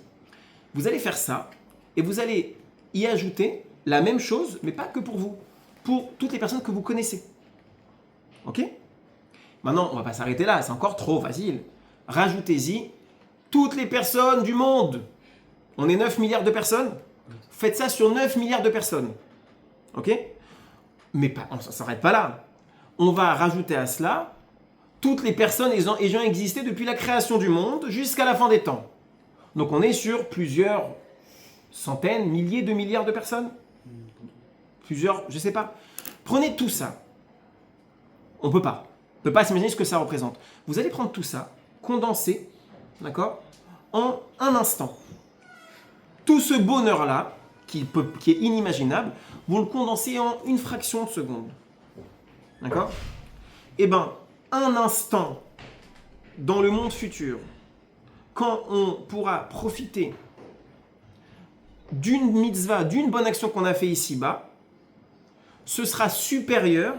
A: Vous allez faire ça, et vous allez y ajouter la même chose, mais pas que pour vous. Pour toutes les personnes que vous connaissez. Ok ? Maintenant, on ne va pas s'arrêter là, c'est encore trop facile. Rajoutez-y toutes les personnes du monde. On est 9 milliards de personnes. Faites ça sur 9 milliards de personnes. Ok ? Mais pas, on ne s'arrête pas là. On va rajouter à cela toutes les personnes ayant existé depuis la création du monde jusqu'à la fin des temps. Donc on est sur plusieurs centaines, milliers de milliards de personnes. Plusieurs, je ne sais pas. Prenez tout ça. On ne peut pas. On ne peut pas s'imaginer ce que ça représente. Vous allez prendre tout ça, condenser, d'accord, en un instant. Tout ce bonheur-là, qui est inimaginable, vous le condensez en une fraction de seconde. D'accord ? Eh bien, un instant dans le monde futur, quand on pourra profiter d'une mitzvah, d'une bonne action qu'on a fait ici-bas, ce sera supérieur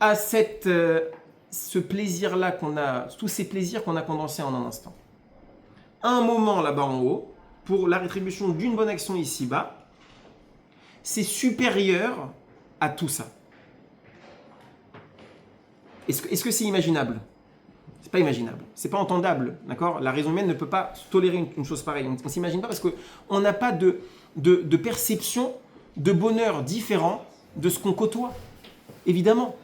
A: à ce plaisir-là qu'on a, tous ces plaisirs qu'on a condensés en un instant. Un moment là-bas en haut, pour la rétribution d'une bonne action ici-bas, c'est supérieur à tout ça. Est-ce que c'est imaginable ? C'est pas imaginable, c'est pas entendable, d'accord ? La raison humaine ne peut pas tolérer une chose pareille. On ne s'imagine pas parce qu'on n'a pas de perception de bonheur différent de ce qu'on côtoie. Évidemment.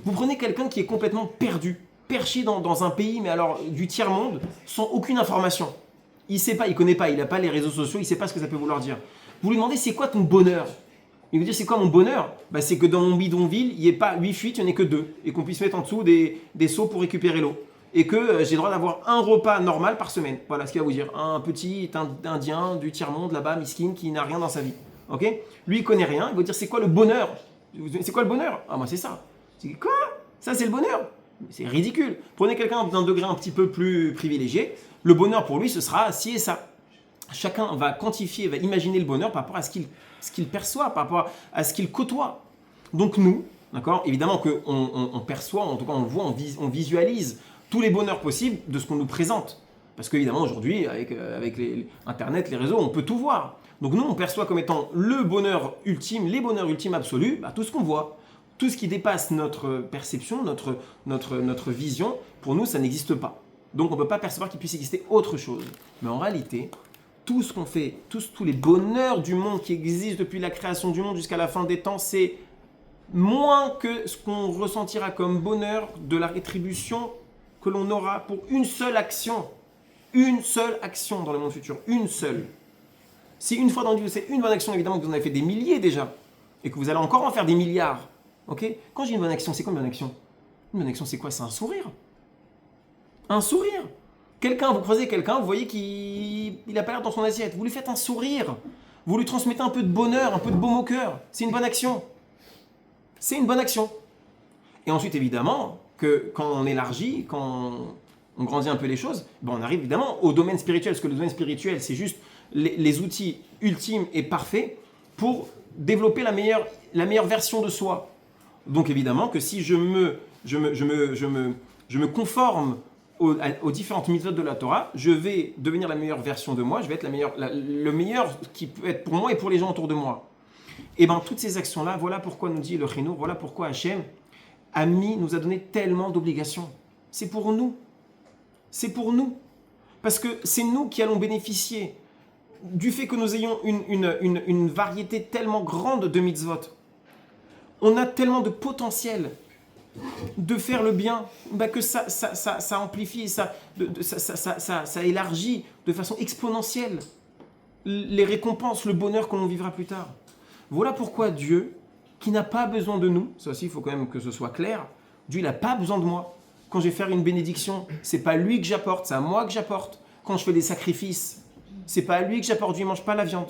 A: Vous prenez quelqu'un qui est complètement perdu, perché dans un pays, mais alors du tiers-monde, sans aucune information. Il ne sait pas, il ne connaît pas, il n'a pas les réseaux sociaux, il ne sait pas ce que ça peut vouloir dire. Vous lui demandez c'est quoi ton bonheur ? Il vous dit c'est quoi mon bonheur ? Bah, c'est que dans mon bidonville, il n'y ait pas 8 fuites, il n'y en ait que 2. Et qu'on puisse mettre en dessous des seaux pour récupérer l'eau. Et que j'ai le droit d'avoir un repas normal par semaine. Voilà ce qu'il va vous dire. Un petit Indien du tiers-monde là-bas, miskin, qui n'a rien dans sa vie. Ok ? Lui, il ne connaît rien, il va vous dire c'est quoi le bonheur ? C'est quoi le bonheur ? Ah, moi c'est ça. C'est quoi ? Ça c'est le bonheur ? C'est ridicule. Prenez quelqu'un d'un degré un petit peu plus privilégié. Le bonheur pour lui, ce sera ci et ça. Chacun va quantifier, va imaginer le bonheur par rapport à ce qu'il perçoit, par rapport à ce qu'il côtoie. Donc nous, d'accord, évidemment qu'on perçoit, en tout cas on le voit, on visualise tous les bonheurs possibles de ce qu'on nous présente. Parce qu'évidemment aujourd'hui, avec Internet, les réseaux, on peut tout voir. Donc nous, on perçoit comme étant le bonheur ultime, les bonheurs ultimes absolus, tout ce qu'on voit. Tout ce qui dépasse notre perception, notre vision, pour nous, ça n'existe pas. Donc on ne peut pas percevoir qu'il puisse exister autre chose. Mais en réalité, tout ce qu'on fait, tous les bonheurs du monde qui existent depuis la création du monde jusqu'à la fin des temps, c'est moins que ce qu'on ressentira comme bonheur de la rétribution que l'on aura pour une seule action. Une seule action dans le monde futur. Une seule. Si une fois dans Dieu, c'est une bonne action, évidemment que vous en avez fait des milliers déjà, et que vous allez encore en faire des milliards. Ok ? Quand j'ai une bonne action, c'est quoi une bonne action ? Une bonne action, c'est quoi ? C'est un sourire. Un sourire. Vous croisez quelqu'un, vous voyez qu'il n'a pas l'air dans son assiette. Vous lui faites un sourire. Vous lui transmettez un peu de bonheur, un peu de baume au cœur. C'est une bonne action. C'est une bonne action. Et ensuite, évidemment, que quand on élargit, quand on grandit un peu les choses, on arrive évidemment au domaine spirituel. Parce que le domaine spirituel, c'est juste les outils ultimes et parfaits pour développer la meilleure version de soi. Donc évidemment que si je me conforme aux différentes mitzvot de la Torah, je vais devenir la meilleure version de moi, je vais être le meilleur qui peut être pour moi et pour les gens autour de moi. Et toutes ces actions-là, voilà pourquoi nous dit le Chinour, voilà pourquoi Hachem nous a donné tellement d'obligations. C'est pour nous. C'est pour nous. Parce que c'est nous qui allons bénéficier du fait que nous ayons une variété tellement grande de mitzvot, on a tellement de potentiel de faire le bien, que ça amplifie, ça élargit de façon exponentielle les récompenses, le bonheur que l'on vivra plus tard. Voilà pourquoi Dieu, qui n'a pas besoin de nous, ça aussi il faut quand même que ce soit clair, Dieu il n'a pas besoin de moi. Quand je vais faire une bénédiction, c'est pas lui que j'apporte, c'est à moi que j'apporte. Quand je fais des sacrifices, c'est pas à lui que j'apporte, Dieu ne mange pas la viande.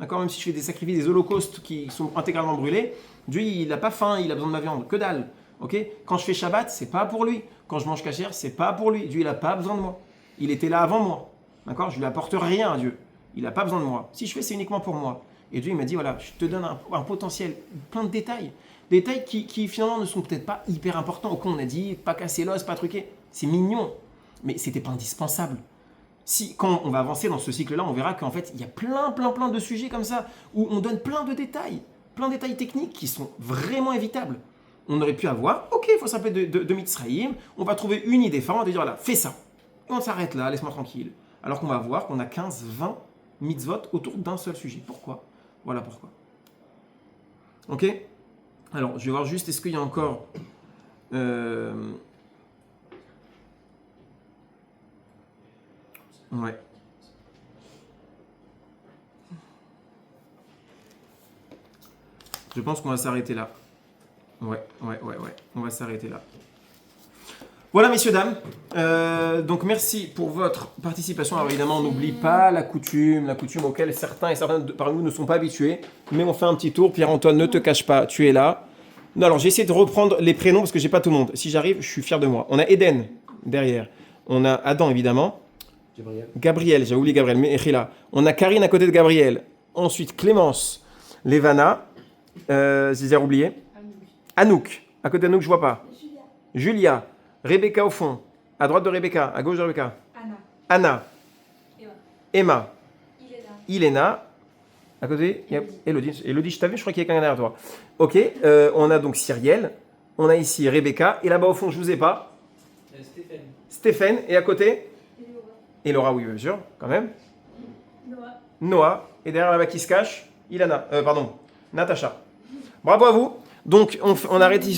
A: D'accord, même si je fais des sacrifices, des holocaustes qui sont intégralement brûlés, Dieu il n'a pas faim, il a besoin de ma viande, que dalle. Okay, quand je fais Shabbat, c'est pas pour lui. Quand je mange kasher, c'est pas pour lui. Dieu il n'a pas besoin de moi. Il était là avant moi. D'accord, je lui apporte rien à Dieu. Il n'a pas besoin de moi. Si je fais, c'est uniquement pour moi. Et Dieu il m'a dit voilà, je te donne un potentiel, plein de détails. Des détails qui finalement ne sont peut-être pas hyper importants. Au coup, on a dit pas casser l'os, pas truquer. C'est mignon, mais c'était pas indispensable. Quand on va avancer dans ce cycle-là, on verra qu'en fait, il y a plein de sujets comme ça où on donne plein de détails techniques qui sont vraiment évitables. On aurait pu avoir, ok, il faut s'appeler de Mitzrayim, on va trouver une idée forte, on va dire voilà, fais ça. Et on s'arrête là, laisse-moi tranquille. Alors qu'on va voir qu'on a 15-20 mitzvot autour d'un seul sujet. Pourquoi ? Voilà pourquoi. Ok ? Alors, je vais voir juste, est-ce qu'il y a encore... Ouais. Je pense qu'on va s'arrêter là. Ouais. On va s'arrêter là. Voilà, messieurs, dames. Donc, merci pour votre participation. Alors, évidemment, on n'oublie pas la coutume auquel certains et certaines parmi nous ne sont pas habitués. Mais on fait un petit tour. Pierre-Antoine, ne te cache pas, tu es là. Non, alors, j'ai essayé de reprendre les prénoms parce que j'ai pas tout le monde. Si j'arrive, je suis fier de moi. On a Eden derrière. On a Adam, évidemment. Gabriel, j'ai oublié Gabriel, mais là. On a Karine à côté de Gabriel. Ensuite, Clémence, Lévana. J'ai oublié. Anouk. À côté d'Anouk, je vois pas. Julia. Rebecca au fond. À droite de Rebecca. À gauche de Rebecca. Anna. Emma. Ilena. À côté, il y a Elodie. Elodie, je t'avais, je crois qu'il y a quelqu'un derrière toi. Ok, on a donc Cyrielle. On a ici Rebecca. Et là-bas au fond, je vous ai pas. Stéphane. Et à côté et Laura, oui, bien sûr, quand même. Noah. Et derrière là-bas qui se cache, Natacha. Bravo à vous. Donc, on arrête ici.